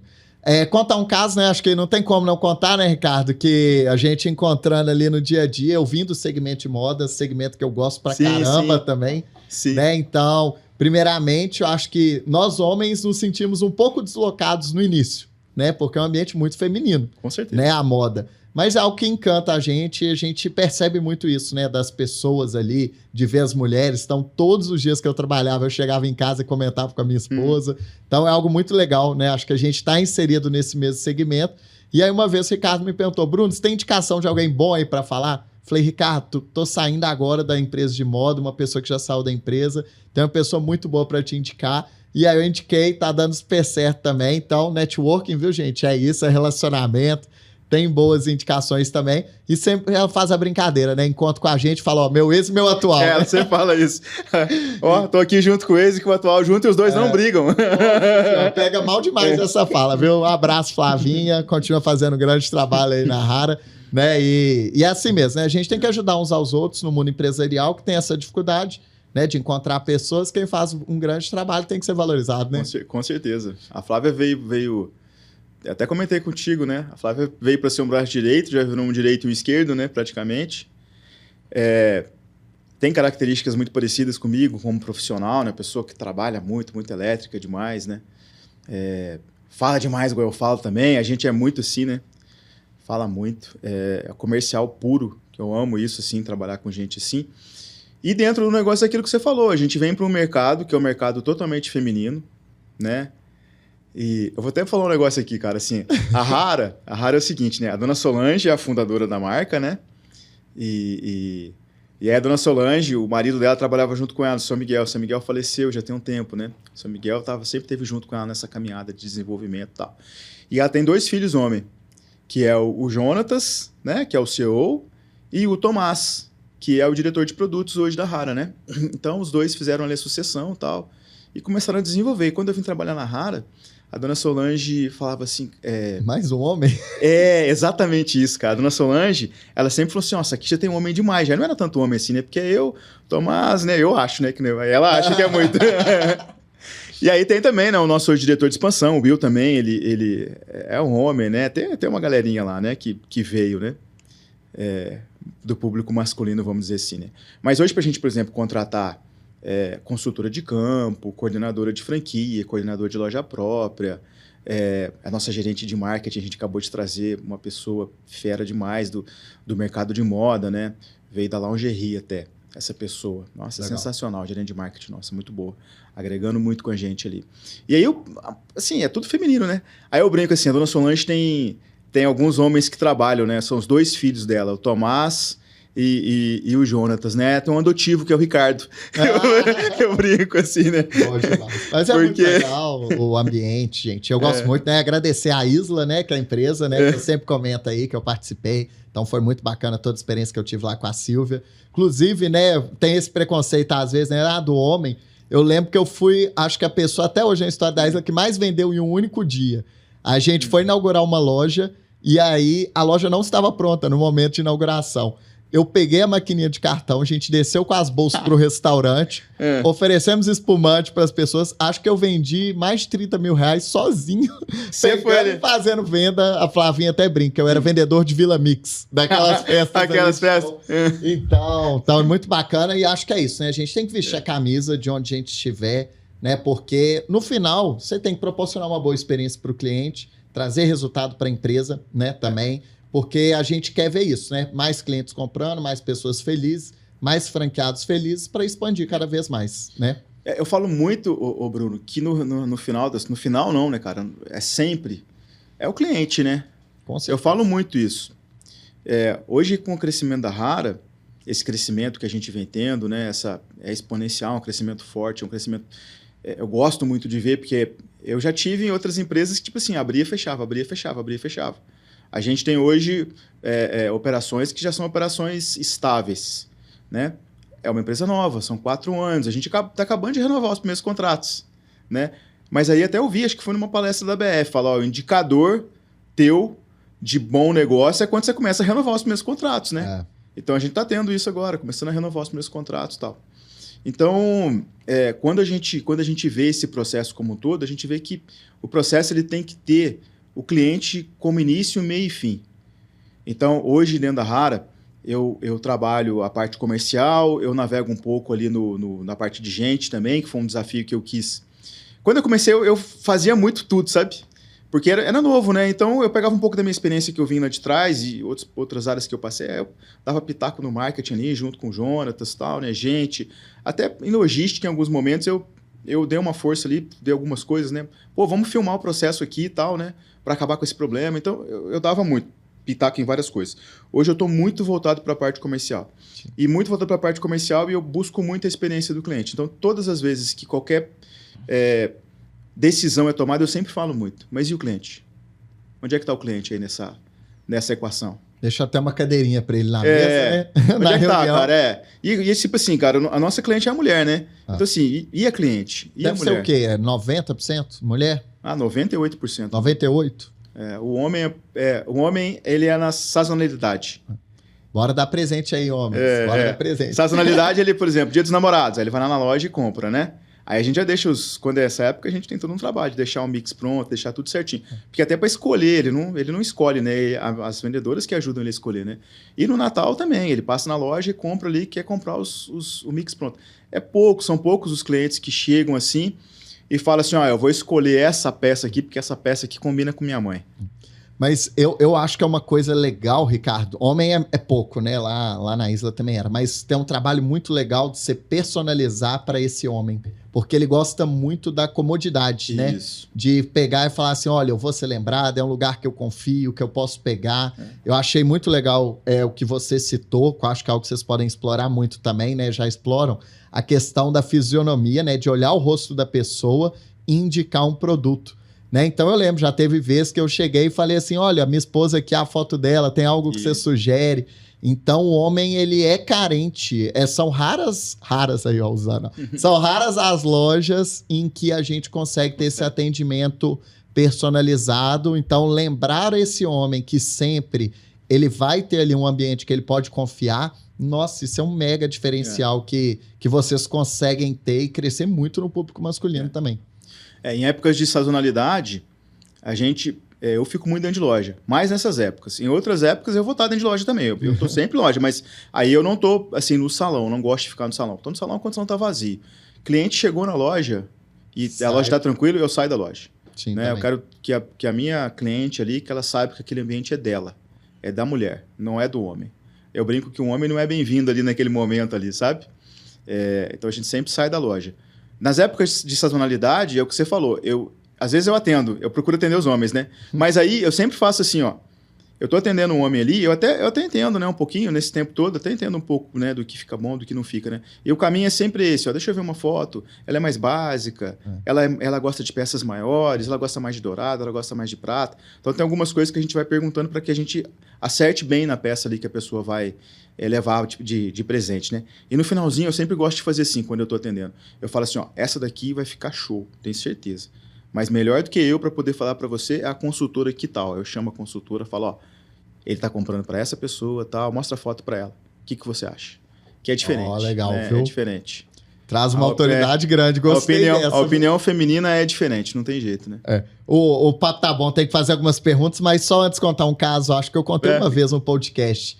A: Contar um caso, né? Acho que não tem como não contar, né, Ricardo? Que a gente encontrando ali no dia a dia, eu vim do segmento de moda, segmento que eu gosto pra caramba também.
B: Sim.
A: Né? Então, primeiramente, eu acho que nós homens nos sentimos um pouco deslocados no início, né? Porque é um ambiente muito feminino.
B: Com certeza.
A: Né? A moda. Mas é algo que encanta a gente percebe muito isso, né? Das pessoas ali, de ver as mulheres. Então, todos os dias que eu trabalhava, eu chegava em casa e comentava com a minha esposa. Então, é algo muito legal, né? Acho que a gente está inserido nesse mesmo segmento. E aí, uma vez, o Ricardo me perguntou, Bruno, você tem indicação de alguém bom aí para falar? Falei, Ricardo, tô saindo agora da empresa de moda, uma pessoa que já saiu da empresa, tem uma pessoa muito boa para te indicar. E aí eu indiquei, tá dando super certo também. Então, networking, viu, gente? É isso, é relacionamento. Tem boas indicações também. E sempre ela faz a brincadeira, né? Encontra com a gente e fala, ó, meu ex e meu atual.
B: Ela sempre fala isso. Ó, tô aqui junto com o ex e com o atual junto e os dois não brigam.
A: Pega mal demais essa fala, viu? Um abraço, Flavinha. Continua fazendo um grande trabalho aí na Rara. Né? E é assim mesmo, né? A gente tem que ajudar uns aos outros no mundo empresarial que tem essa dificuldade, né, de encontrar pessoas. Quem faz um grande trabalho tem que ser valorizado, né?
B: Com certeza. A Flávia veio... Até comentei contigo, né? A Flávia veio para ser um braço direito, já virou um direito e um esquerdo, né? Praticamente. Tem características muito parecidas comigo como profissional, né? Pessoa que trabalha muito, muito elétrica demais, né? Fala demais, igual eu falo também. A gente é muito assim, né? Fala muito. É comercial puro, que eu amo isso, assim, trabalhar com gente assim. E dentro do negócio é aquilo que você falou. A gente vem para um mercado, que é um mercado totalmente feminino, né? E eu vou até falar um negócio aqui, cara, assim, a Rara é o seguinte, né? A dona Solange é a fundadora da marca, né? E aí a dona Solange, o marido dela trabalhava junto com ela, o São Miguel. O São Miguel faleceu já tem um tempo, né? O São Miguel sempre esteve junto com ela nessa caminhada de desenvolvimento e tal. E ela tem 2 filhos homens, que é o Jonatas, né? Que é o CEO, e o Tomás, que é o diretor de produtos hoje da Rara, né? Então, os dois fizeram ali a sucessão e tal, e começaram a desenvolver. E quando eu vim trabalhar na Rara, a dona Solange falava assim...
A: Mais um homem?
B: Exatamente isso, cara. A dona Solange, ela sempre falou assim, nossa, aqui já tem um homem demais. Já não era tanto homem assim, né? Porque Tomás, né? Eu acho, né? Ela acha que é muito. E aí tem também, né? O nosso hoje diretor de expansão, o Bill também, ele é um homem, né? Tem uma galerinha lá, né? Que veio, né? Do público masculino, vamos dizer assim, né? Mas hoje, pra gente, por exemplo, contratar... consultora de campo, coordenadora de franquia, coordenadora de loja própria, a nossa gerente de marketing, a gente acabou de trazer uma pessoa fera demais do mercado de moda, né? Veio da lingerie até, essa pessoa. Nossa, legal. Sensacional, gerente de marketing, nossa, muito boa. Agregando muito com a gente ali. E aí, assim, é tudo feminino, né? Aí eu brinco assim, a dona Solange tem alguns homens que trabalham, né? São os 2 filhos dela, o Tomás... E o Jonatas, né? Tem um adotivo que é o Ricardo. Eu brinco assim, né?
A: Mas é muito legal o ambiente, gente. Eu gosto muito, né? Agradecer a Isla, né? Que é a empresa, né? Que eu sempre comento aí, que eu participei. Então foi muito bacana toda a experiência que eu tive lá com a Silvia. Inclusive, né? Tem esse preconceito às vezes, né? Do homem. Eu lembro que eu fui, acho que a pessoa até hoje na história da Isla que mais vendeu em um único dia. A gente foi inaugurar uma loja e aí a loja não estava pronta no momento de inauguração. Eu peguei a maquininha de cartão, a gente desceu com as bolsas pro restaurante, oferecemos espumante para as pessoas. Acho que eu vendi mais de 30 mil reais sozinho. Pegando, fazendo venda. A Flavinha até brinca, eu era vendedor de Vila Mix, daquelas festas.
B: Aquelas festas.
A: Então, é muito bacana e acho que é isso, né? A gente tem que vestir a camisa de onde a gente estiver, né? Porque no final, você tem que proporcionar uma boa experiência para o cliente, trazer resultado para a empresa, né? Também. Porque a gente quer ver isso, né? Mais clientes comprando, mais pessoas felizes, mais franqueados felizes para expandir cada vez mais, né?
B: Eu falo muito, Bruno, que no final não, né, cara? É sempre... É o cliente, né?
A: Com certeza.
B: Eu falo muito isso. Hoje, com o crescimento da Rara, esse crescimento que a gente vem tendo, né? É exponencial, um crescimento forte, um crescimento... eu gosto muito de ver, porque eu já tive em outras empresas que, tipo assim, abria e fechava, abria e fechava, abria e fechava. A gente tem hoje operações que já são operações estáveis, né? É uma empresa nova, são 4 anos. A gente está acabando de renovar os primeiros contratos, né? Mas aí até eu vi, acho que foi numa palestra da BF, falar, o indicador teu de bom negócio é quando você começa a renovar os primeiros contratos, né? Então a gente está tendo isso agora, começando a renovar os primeiros contratos e tal. Então, quando a gente vê esse processo como um todo, a gente vê que o processo ele tem que ter o cliente como início, meio e fim. Então, hoje, dentro da Hara, eu trabalho a parte comercial, eu navego um pouco ali na parte de gente também, que foi um desafio que eu quis. Quando eu comecei, eu fazia muito tudo, sabe? Porque era novo, né? Então, eu pegava um pouco da minha experiência que eu vim lá de trás e outras áreas que eu passei. Eu dava pitaco no marketing ali, junto com o Jonatas e tal, né? Gente, até em logística, em alguns momentos, eu dei uma força ali, dei algumas coisas, né? Pô, vamos filmar o processo aqui e tal, né? Para acabar com esse problema. Então, eu dava muito pitaco em várias coisas. Hoje eu estou muito voltado para a parte comercial. Sim. E muito voltado para a parte comercial e eu busco muito a experiência do cliente. Então, todas as vezes que qualquer decisão é tomada, eu sempre falo muito. Mas e o cliente? Onde é que está o cliente aí nessa equação?
A: Deixa até uma cadeirinha para ele na mesa, né?
B: Onde é que tá, cara? E tipo assim, cara, a nossa cliente é a mulher, né? Então assim, e a cliente? E
A: deve
B: a mulher?
A: ser o quê? É 90% mulher?
B: 98%.
A: 98%?
B: O homem, ele é na sazonalidade.
A: Bora dar presente aí, homens. Bora dar presente.
B: Sazonalidade, ele, por exemplo, Dia dos Namorados, aí ele vai lá na loja e compra, né? Aí a gente já deixa quando é essa época, a gente tem todo um trabalho de deixar o mix pronto, deixar tudo certinho. Porque até para escolher, ele não escolhe, né? As vendedoras que ajudam ele a escolher, né? E no Natal também, ele passa na loja e compra ali, quer comprar o mix pronto. São poucos os clientes que chegam assim e falam assim, eu vou escolher essa peça aqui, porque essa peça aqui combina com minha mãe.
A: Mas eu acho que é uma coisa legal, Ricardo. Homem é pouco, né? Lá na Isla também era. Mas tem um trabalho muito legal de você personalizar para esse homem. Porque ele gosta muito da comodidade, né? De pegar e falar assim, olha, eu vou ser lembrado, é um lugar que eu confio, que eu posso pegar. Eu achei muito legal o que você citou, que eu acho que é algo que vocês podem explorar muito também, né? Já exploram a questão da fisionomia, né? De olhar o rosto da pessoa e indicar um produto. Né? Então eu lembro, já teve vezes que eu cheguei e falei assim, olha, minha esposa aqui, a foto dela, tem algo que você sugere? Então o homem, ele é carente. São raras aí, ó, Usana. São raras as lojas em que a gente consegue ter esse atendimento personalizado. Então lembrar esse homem que sempre ele vai ter ali um ambiente que ele pode confiar. Nossa, isso é um mega diferencial que vocês conseguem ter e crescer muito no público masculino também.
B: Em épocas de sazonalidade, eu fico muito dentro de loja. Mais nessas épocas. Em outras épocas, eu vou estar dentro de loja também. Eu estou sempre em loja, mas aí eu não estou assim, no salão. Não gosto de ficar no salão. Estou no salão quando o salão está vazio. Cliente chegou na loja e a loja está tranquila, eu saio da loja.
A: Sim,
B: né? Eu quero que a minha cliente ali, que ela saiba que aquele ambiente é dela. É da mulher, não é do homem. Eu brinco que um homem não é bem-vindo ali naquele momento ali, sabe? Então a gente sempre sai da loja. Nas épocas de sazonalidade, é o que você falou, às vezes eu procuro atender os homens, né? Mas aí eu sempre faço assim, ó, eu tô atendendo um homem ali, eu até entendo, né, um pouquinho, nesse tempo todo, até entendo um pouco, né, do que fica bom, do que não fica, né? E o caminho é sempre esse, ó, deixa eu ver uma foto, ela é mais básica, ela gosta de peças maiores, ela gosta mais de dourado, ela gosta mais de prata. Então tem algumas coisas que a gente vai perguntando para que a gente acerte bem na peça ali que a pessoa vai levar tipo, de presente, né? E no finalzinho eu sempre gosto de fazer assim, quando eu tô atendendo. Eu falo assim, ó, essa daqui vai ficar show, tenho certeza. Mas melhor do que eu para poder falar para você é a consultora que tal. Eu chamo a consultora, falo, ó, ele tá comprando para essa pessoa, tal, mostra a foto para ela. O que você acha? Que é diferente.
A: Ó, legal,
B: né?
A: viu?
B: É diferente.
A: Traz uma autoridade grande, gostei dessa.
B: A opinião feminina é diferente, não tem jeito, né?
A: O papo tá bom, tem que fazer algumas perguntas, mas só antes de contar um caso, acho que eu contei uma vez no podcast.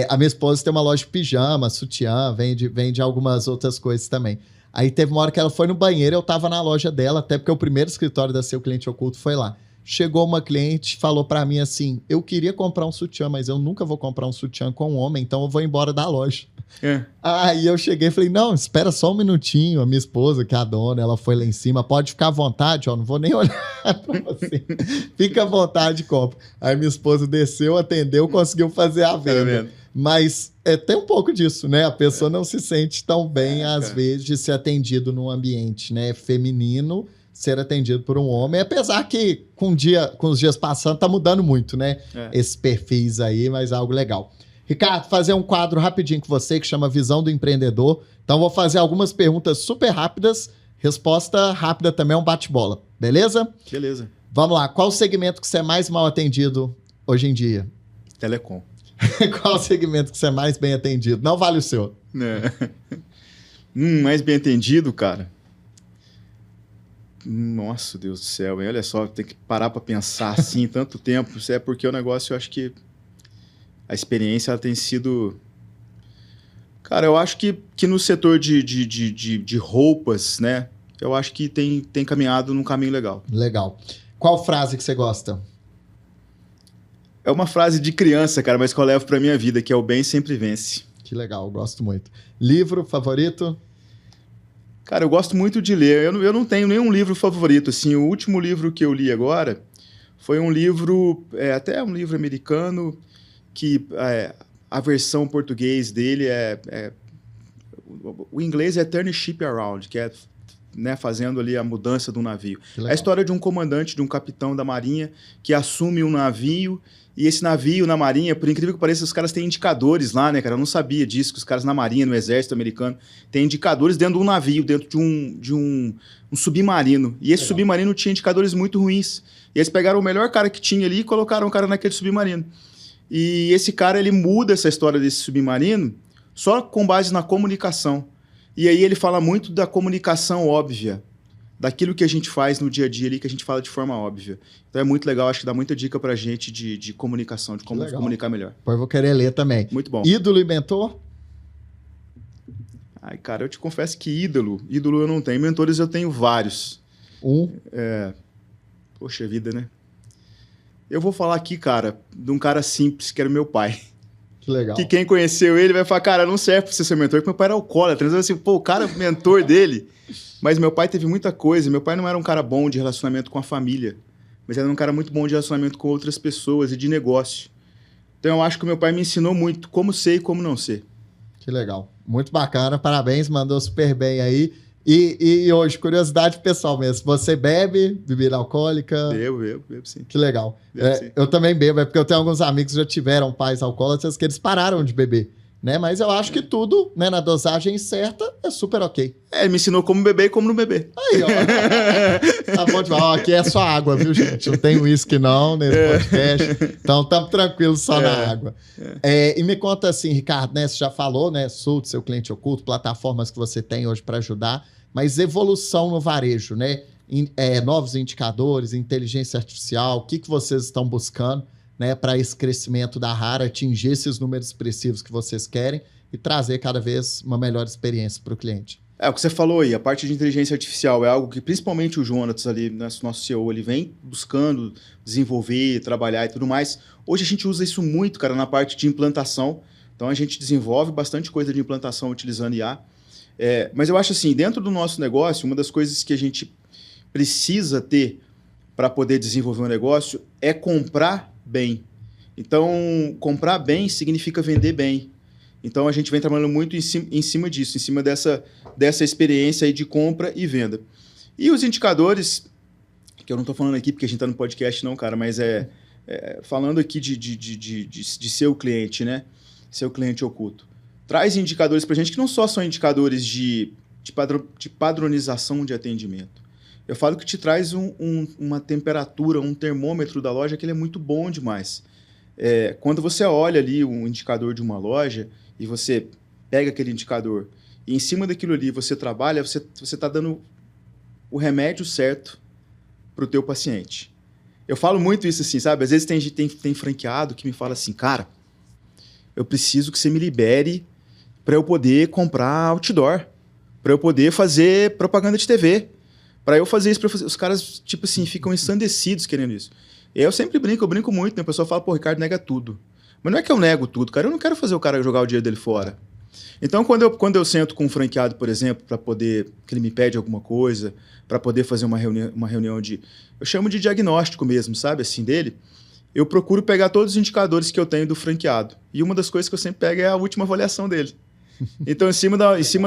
A: A minha esposa tem uma loja de pijama, sutiã, vende algumas outras coisas também. Aí teve uma hora que ela foi no banheiro, eu tava na loja dela, até porque o primeiro escritório da Seu Cliente Oculto foi lá. Chegou uma cliente, falou pra mim assim, eu queria comprar um sutiã, mas eu nunca vou comprar um sutiã com um homem, então eu vou embora da loja. Aí eu cheguei e falei, não, espera só um minutinho, a minha esposa, que é a dona, ela foi lá em cima, pode ficar à vontade, ó, não vou nem olhar pra você. Fica à vontade, compra. Aí minha esposa desceu, atendeu, conseguiu fazer a venda. Mas tem um pouco disso, né? A pessoa não se sente tão bem, às vezes, de ser atendido num ambiente, né, feminino, ser atendido por um homem, apesar que com os dias passando tá mudando muito, né? Esses perfis aí, mas é algo legal. Ricardo, fazer um quadro rapidinho com você que chama Visão do Empreendedor. Então vou fazer algumas perguntas super rápidas, resposta rápida também é um bate-bola, beleza?
B: Beleza.
A: Vamos lá, qual o segmento que você é mais mal atendido hoje em dia?
B: Telecom.
A: Qual o segmento que você é mais bem atendido? Não vale o seu.
B: Mais bem atendido, cara? Nossa, Deus do céu, hein? Olha só, tem que parar para pensar assim tanto tempo. Isso é porque o negócio, eu acho que a experiência ela tem sido... Cara, eu acho que no setor de roupas, né? Eu acho que tem caminhado num caminho legal.
A: Legal. Qual frase que você gosta?
B: É uma frase de criança, cara, mas que eu levo pra minha vida, que é o bem sempre vence.
A: Que legal, eu gosto muito. Livro favorito?
B: Cara, eu gosto muito de ler. Eu não tenho nenhum livro favorito. Assim, o último livro que eu li agora foi um livro, até um livro americano, que a versão português dele o inglês é Turn Ship Around, que é, né, fazendo ali a mudança do navio. É a história de um comandante, de um capitão da marinha, que assume um navio, e esse navio na marinha, por incrível que pareça, os caras têm indicadores lá, né, cara? Eu não sabia disso, que os caras na marinha, no exército americano, têm indicadores dentro de um navio, dentro de um submarino. E esse submarino tinha indicadores muito ruins. E eles pegaram o melhor cara que tinha ali e colocaram o cara naquele submarino. E esse cara, ele muda essa história desse submarino só com base na comunicação. E aí ele fala muito da comunicação óbvia, daquilo que a gente faz no dia a dia ali, que a gente fala de forma óbvia. Então é muito legal, acho que dá muita dica pra gente de comunicação, de como comunicar melhor.
A: Pois eu vou querer ler também.
B: Muito bom.
A: Ídolo e mentor?
B: Ai, cara, eu te confesso que ídolo eu não tenho. Mentores eu tenho vários. Poxa vida, né? Eu vou falar aqui, cara, de um cara simples, que era o meu pai.
A: Que legal.
B: Que quem conheceu ele vai falar, cara, não serve pra você ser mentor, porque meu pai era alcoólatra. Então, assim, pô, o cara mentor dele. Mas meu pai teve muita coisa. Meu pai não era um cara bom de relacionamento com a família, mas era um cara muito bom de relacionamento com outras pessoas e de negócio. Então eu acho que o meu pai me ensinou muito como ser e como não ser.
A: Que legal. Muito bacana. Parabéns, mandou super bem aí. E hoje, curiosidade pessoal mesmo, você bebe bebida alcoólica?
B: Bebo sim.
A: Que legal.
B: Sim.
A: Eu também bebo, porque eu tenho alguns amigos que já tiveram pais alcoólatras que eles pararam de beber, né? Mas eu acho que tudo, né, na dosagem certa, é super ok.
B: Ele me ensinou como beber e como não beber.
A: Aí, ó. Tá bom demais. Ó, aqui é só água, viu, gente? Não tem uísque não nesse podcast. Então, estamos tranquilos só na água. E me conta assim, Ricardo, né? Você já falou, né? Sult, seu cliente oculto, plataformas que você tem hoje para ajudar, mas evolução no varejo, né? Novos indicadores, inteligência artificial, o que vocês estão buscando, né, para esse crescimento da Hara, atingir esses números expressivos que vocês querem e trazer cada vez uma melhor experiência para o cliente?
B: O que você falou aí, a parte de inteligência artificial é algo que principalmente o Jonas ali, nosso CEO, ele vem buscando desenvolver, trabalhar e tudo mais. Hoje a gente usa isso muito, cara, na parte de implantação. Então a gente desenvolve bastante coisa de implantação utilizando IA. Mas eu acho assim, dentro do nosso negócio, uma das coisas que a gente precisa ter para poder desenvolver um negócio é comprar bem. Então, comprar bem significa vender bem. Então, a gente vem trabalhando muito em cima disso, em cima dessa experiência aí de compra e venda. E os indicadores, que eu não estou falando aqui porque a gente está no podcast não, cara, mas falando aqui de ser o cliente, né? Ser o cliente oculto. Traz indicadores para a gente que não só são indicadores de padronização de atendimento. Eu falo que te traz uma temperatura, um termômetro da loja que ele é muito bom demais. Quando você olha ali um indicador de uma loja e você pega aquele indicador e em cima daquilo ali você trabalha, você está dando o remédio certo para o teu paciente. Eu falo muito isso assim, sabe? Às vezes tem franqueado que me fala assim, cara, eu preciso que você me libere para eu poder comprar outdoor, para eu poder fazer propaganda de TV, para eu fazer isso. Os caras, tipo assim, ficam ensandecidos querendo isso. E eu sempre brinco, eu brinco muito, né? O pessoal fala, pô, Ricardo nega tudo. Mas não é que eu nego tudo, cara. Eu não quero fazer o cara jogar o dinheiro dele fora. Então, quando eu sento com um franqueado, por exemplo, para poder, que ele me pede alguma coisa, para poder fazer uma reunião eu chamo de diagnóstico mesmo, sabe, assim, dele, eu procuro pegar todos os indicadores que eu tenho do franqueado. E uma das coisas que eu sempre pego é a última avaliação dele. Então, em cima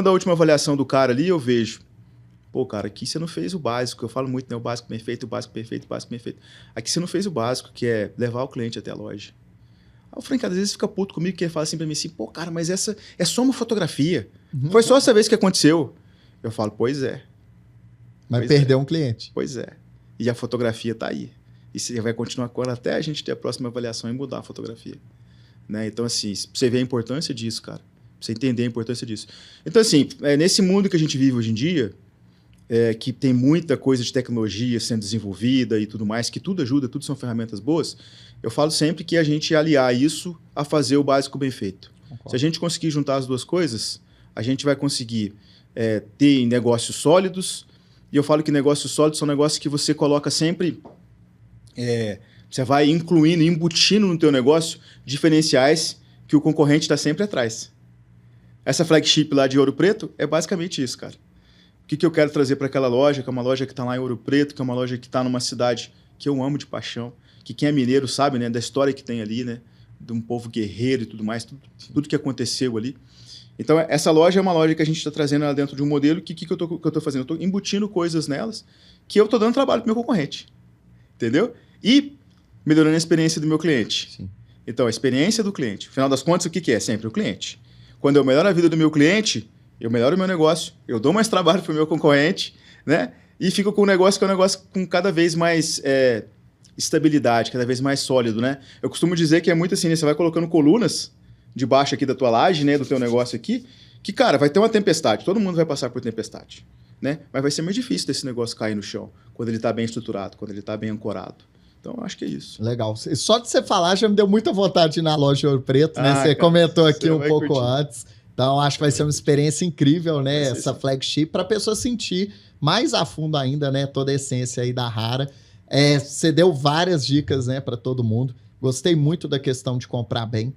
B: da última avaliação do cara ali, eu vejo, pô, cara, aqui você não fez o básico. Eu falo muito, né? O básico bem feito, o básico perfeito, o básico bem feito. Aqui você não fez o básico, que é levar o cliente até a loja. Aí o franqueado às vezes fica puto comigo, que ele fala assim pra mim assim, pô, cara, mas essa é só uma fotografia. Foi só essa vez que aconteceu. Eu falo, pois é.
A: Mas perdeu um cliente.
B: Pois é. E a fotografia tá aí. E você vai continuar com ela até a gente ter a próxima avaliação e mudar a fotografia. Né? Então, assim, você vê a importância disso, cara. Você entender a importância disso. Então, assim, nesse mundo que a gente vive hoje em dia, que tem muita coisa de tecnologia sendo desenvolvida e tudo mais, que tudo ajuda, tudo são ferramentas boas, eu falo sempre que a gente aliar isso a fazer o básico bem feito. Concordo. Se a gente conseguir juntar as duas coisas, a gente vai conseguir ter negócios sólidos, e eu falo que negócios sólidos são negócios que você coloca sempre... você vai incluindo, embutindo no teu negócio diferenciais que o concorrente está sempre atrás. Essa flagship lá de Ouro Preto é basicamente isso, cara. O que eu quero trazer para aquela loja, que é uma loja que está lá em Ouro Preto, que é uma loja que está numa cidade que eu amo de paixão, que quem é mineiro sabe, né, da história que tem ali, né, de um povo guerreiro e tudo mais, tudo que aconteceu ali. Então, essa loja é uma loja que a gente está trazendo ela dentro de um modelo que eu estou fazendo? Eu estou embutindo coisas nelas que eu estou dando trabalho para o meu concorrente. Entendeu? E melhorando a experiência do meu cliente. Sim. Então, a experiência do cliente. Afinal das contas, o que é? Sempre o cliente. Quando eu melhoro a vida do meu cliente, eu melhoro o meu negócio, eu dou mais trabalho para o meu concorrente, né? E fico com um negócio que é um negócio com cada vez mais estabilidade, cada vez mais sólido, né? Eu costumo dizer que é muito assim, né? Você vai colocando colunas debaixo aqui da tua laje, né? Do teu negócio aqui, que, cara, vai ter uma tempestade. Todo mundo vai passar por tempestade, né? Mas vai ser mais difícil desse negócio cair no chão, quando ele está bem estruturado, quando ele está bem ancorado. Então, eu acho que é isso.
A: Legal. Só de você falar já me deu muita vontade de ir na loja de Ouro Preto, né? Você comentou aqui um pouco antes. Então, acho que vai ser uma experiência incrível, né? Essa flagship, para a pessoa sentir mais a fundo ainda, né? Toda a essência aí da Hara. Você deu várias dicas, né? Para todo mundo. Gostei muito da questão de comprar bem.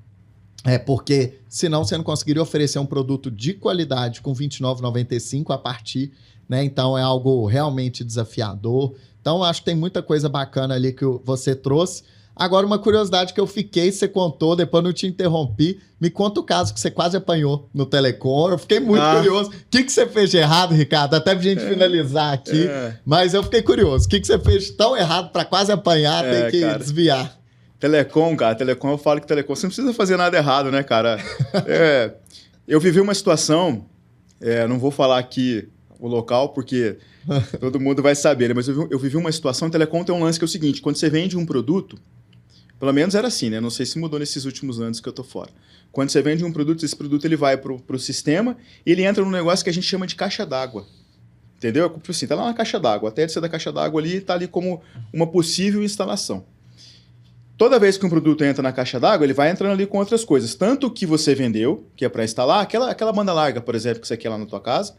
A: Porque senão você não conseguiria oferecer um produto de qualidade com R$ 29,95 a partir, né? Então, é algo realmente desafiador. Então, acho que tem muita coisa bacana ali que você trouxe. Agora, uma curiosidade que eu fiquei, você contou, depois não te interrompi. Me conta o caso que você quase apanhou no Telecom. Eu fiquei muito curioso. O que você fez de errado, Ricardo? Até pra gente finalizar aqui. Mas eu fiquei curioso. O que você fez tão errado para quase apanhar, ter que desviar?
B: Telecom, cara. Telecom, eu falo que Telecom, você não precisa fazer nada errado, né, cara? Eu vivi uma situação, não vou falar aqui o local, porque todo mundo vai saber, né? Mas eu vivi uma situação, Telecom tem um lance que é o seguinte, quando você vende um produto, pelo menos era assim, né? Não sei se mudou nesses últimos anos que eu tô fora. Quando você vende um produto, esse produto ele vai pro sistema e ele entra num negócio que a gente chama de caixa d'água. Entendeu? Tipo assim, tá lá na caixa d'água. Até de ser da caixa d'água ali, tá ali como uma possível instalação. Toda vez que um produto entra na caixa d'água, ele vai entrando ali com outras coisas. Tanto que você vendeu, que é para instalar, aquela banda larga, por exemplo, que você quer lá na tua casa,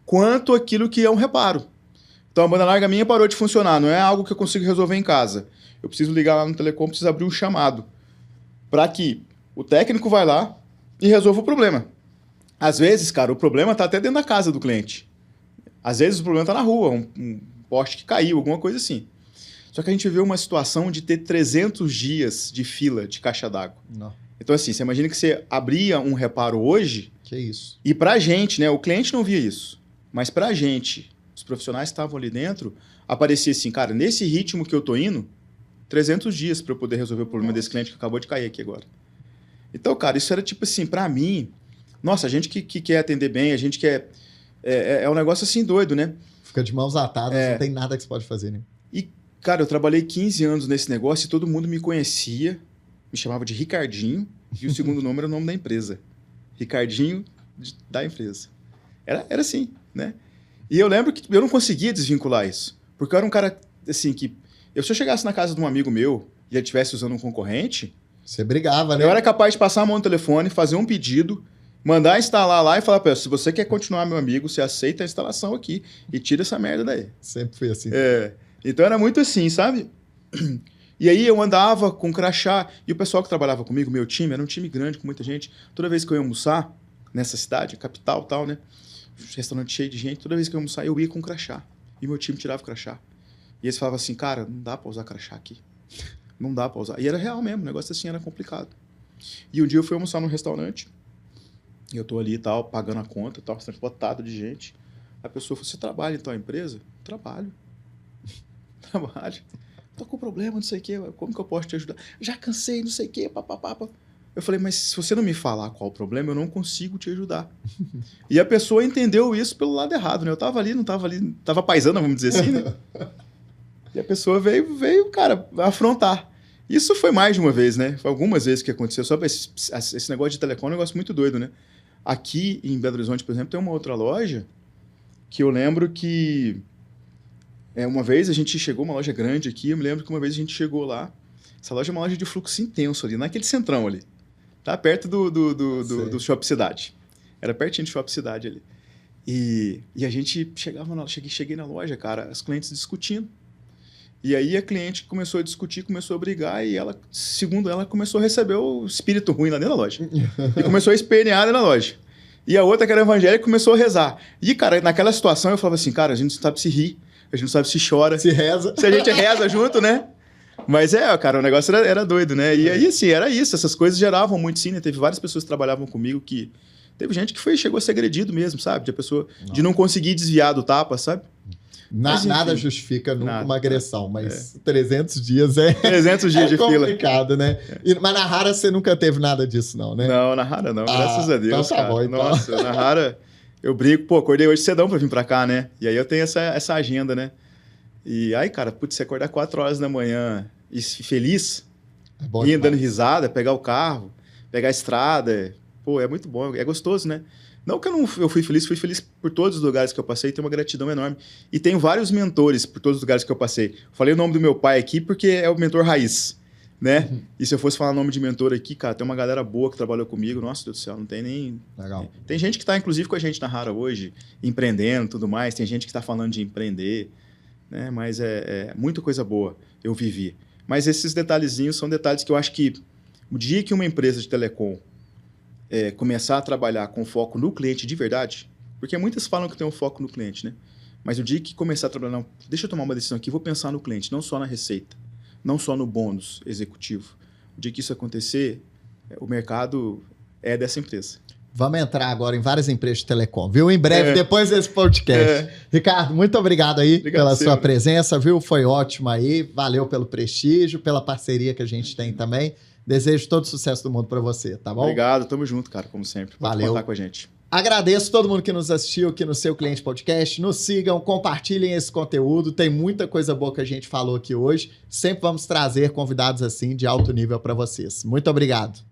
B: quanto aquilo que é um reparo. Então a banda larga minha parou de funcionar, não é algo que eu consigo resolver em casa. Eu preciso ligar lá no Telecom, preciso abrir um chamado para que o técnico vai lá e resolva o problema. Às vezes, cara, o problema está até dentro da casa do cliente. Às vezes o problema está na rua, um poste que caiu, alguma coisa assim. Só que a gente vê uma situação de ter 300 dias de fila de caixa d'água. Então assim, você imagina que você abria um reparo hoje...
A: Que isso.
B: E pra gente, né, o cliente não via isso, mas pra gente, os profissionais que estavam ali dentro, aparecia assim, cara, nesse ritmo que eu tô indo, 300 dias para eu poder resolver o problema desse cliente que acabou de cair aqui agora. Então, cara, isso era tipo assim, pra mim, nossa, a gente que quer atender bem, a gente quer... É um negócio assim doido, né?
A: Fica de mãos atadas, não tem nada que você pode fazer, né?
B: E, cara, eu trabalhei 15 anos nesse negócio e todo mundo me conhecia, me chamava de Ricardinho, e o segundo nome era o nome da empresa. Ricardinho da empresa. Era assim, né? E eu lembro que eu não conseguia desvincular isso. Porque eu era um cara, assim, que... Se eu chegasse na casa de um amigo meu e ele estivesse usando um concorrente...
A: Você brigava, né?
B: Eu era capaz de passar a mão no telefone, fazer um pedido, mandar instalar lá e falar para ele, se você quer continuar meu amigo, você aceita a instalação aqui e tira essa merda daí.
A: Sempre foi assim.
B: Então era muito assim, sabe? E aí eu andava com crachá, e o pessoal que trabalhava comigo, meu time, era um time grande, com muita gente. Toda vez que eu ia almoçar, nessa cidade, capital e tal, né? Restaurante cheio de gente, toda vez que eu ia almoçar, eu ia com crachá. E meu time tirava o crachá. E eles falavam assim, cara, não dá pra usar crachá aqui. Não dá pra usar. E era real mesmo, o negócio assim era complicado. E um dia eu fui almoçar num restaurante, e eu tô ali e tal, pagando a conta e tal, lotado de gente. A pessoa falou, você trabalha em tal empresa? Trabalho. Trabalho. Tô com problema, não sei o quê, como que eu posso te ajudar? Já cansei, não sei o quê, papapá. Eu falei, mas se você não me falar qual o problema, eu não consigo te ajudar. E a pessoa entendeu isso pelo lado errado, né? Eu tava ali, não tava ali, tava paisana, vamos dizer assim, né? E a pessoa veio, cara, afrontar. Isso foi mais de uma vez, né? Foi algumas vezes que aconteceu. Só esse negócio de telecom é um negócio muito doido, né? Aqui em Belo Horizonte, por exemplo, tem uma outra loja que eu lembro que uma vez a gente chegou, uma loja grande aqui, eu me lembro que uma vez a gente chegou lá, essa loja é uma loja de fluxo intenso ali, naquele centrão ali, tá perto do Shopping Cidade. Era pertinho do Shopping Cidade ali. E a gente cheguei na loja, cara, as clientes discutindo. E aí a cliente começou a discutir, começou a brigar e ela, segundo ela, começou a receber o espírito ruim lá dentro da loja. E começou a espernear dentro da loja. E a outra, que era evangélica, começou a rezar. E, cara, naquela situação eu falava assim, cara, a gente não sabe se ri, a gente não sabe se chora.
A: Se reza.
B: Se a gente reza junto, né? Mas cara, o negócio era doido, né? E aí, assim, era isso. Essas coisas geravam muito, sim, né? Teve várias pessoas que trabalhavam comigo que... Teve gente que chegou a ser agredido mesmo, sabe? De não conseguir desviar do tapa, sabe?
A: Mas, nada justifica nunca uma agressão, mas 300 dias
B: 300 dias de fila.
A: É complicado, né? Mas na Hara você nunca teve nada disso, não, né?
B: Não, na Hara não, graças a Deus,
A: então tá
B: cara.
A: bom, então.
B: Nossa, na Hara eu brinco, pô, acordei hoje cedão pra vir pra cá, né? E aí eu tenho essa agenda, né? E aí, cara, putz, você acordar 4 horas da manhã e feliz, indo dando risada, pegar o carro, pegar a estrada, pô, é muito bom, é gostoso, né? Não que eu fui feliz por todos os lugares que eu passei, tenho uma gratidão enorme. E tenho vários mentores por todos os lugares que eu passei. Falei o nome do meu pai aqui porque é o mentor raiz, né? E se eu fosse falar o nome de mentor aqui, cara, tem uma galera boa que trabalhou comigo. Nossa, Deus do céu, não tem nem...
A: Legal.
B: Tem gente que está, inclusive, com a gente na Hara hoje, empreendendo e tudo mais. Tem gente que está falando de empreender, né? Mas muita coisa boa eu vivi. Mas esses detalhezinhos são detalhes que eu acho que o dia que uma empresa de telecom começar a trabalhar com foco no cliente de verdade, porque muitas falam que tem um foco no cliente, né? Mas o dia que começar a trabalhar, não, deixa eu tomar uma decisão aqui, vou pensar no cliente, não só na receita, não só no bônus executivo. O dia que isso acontecer, o mercado é dessa empresa.
A: Vamos entrar agora em várias empresas de telecom, viu? Em breve, depois desse podcast. Ricardo, muito obrigado aí pela sua presença, viu? Foi ótimo aí, valeu pelo prestígio, pela parceria que a gente tem também. Desejo todo o sucesso do mundo para você, tá bom?
B: Obrigado, tamo junto, cara, como sempre.
A: Valeu.
B: Pode contar com a gente.
A: Agradeço todo mundo que nos assistiu aqui no Seu Cliente Podcast. Nos sigam, compartilhem esse conteúdo. Tem muita coisa boa que a gente falou aqui hoje. Sempre vamos trazer convidados assim de alto nível para vocês. Muito obrigado.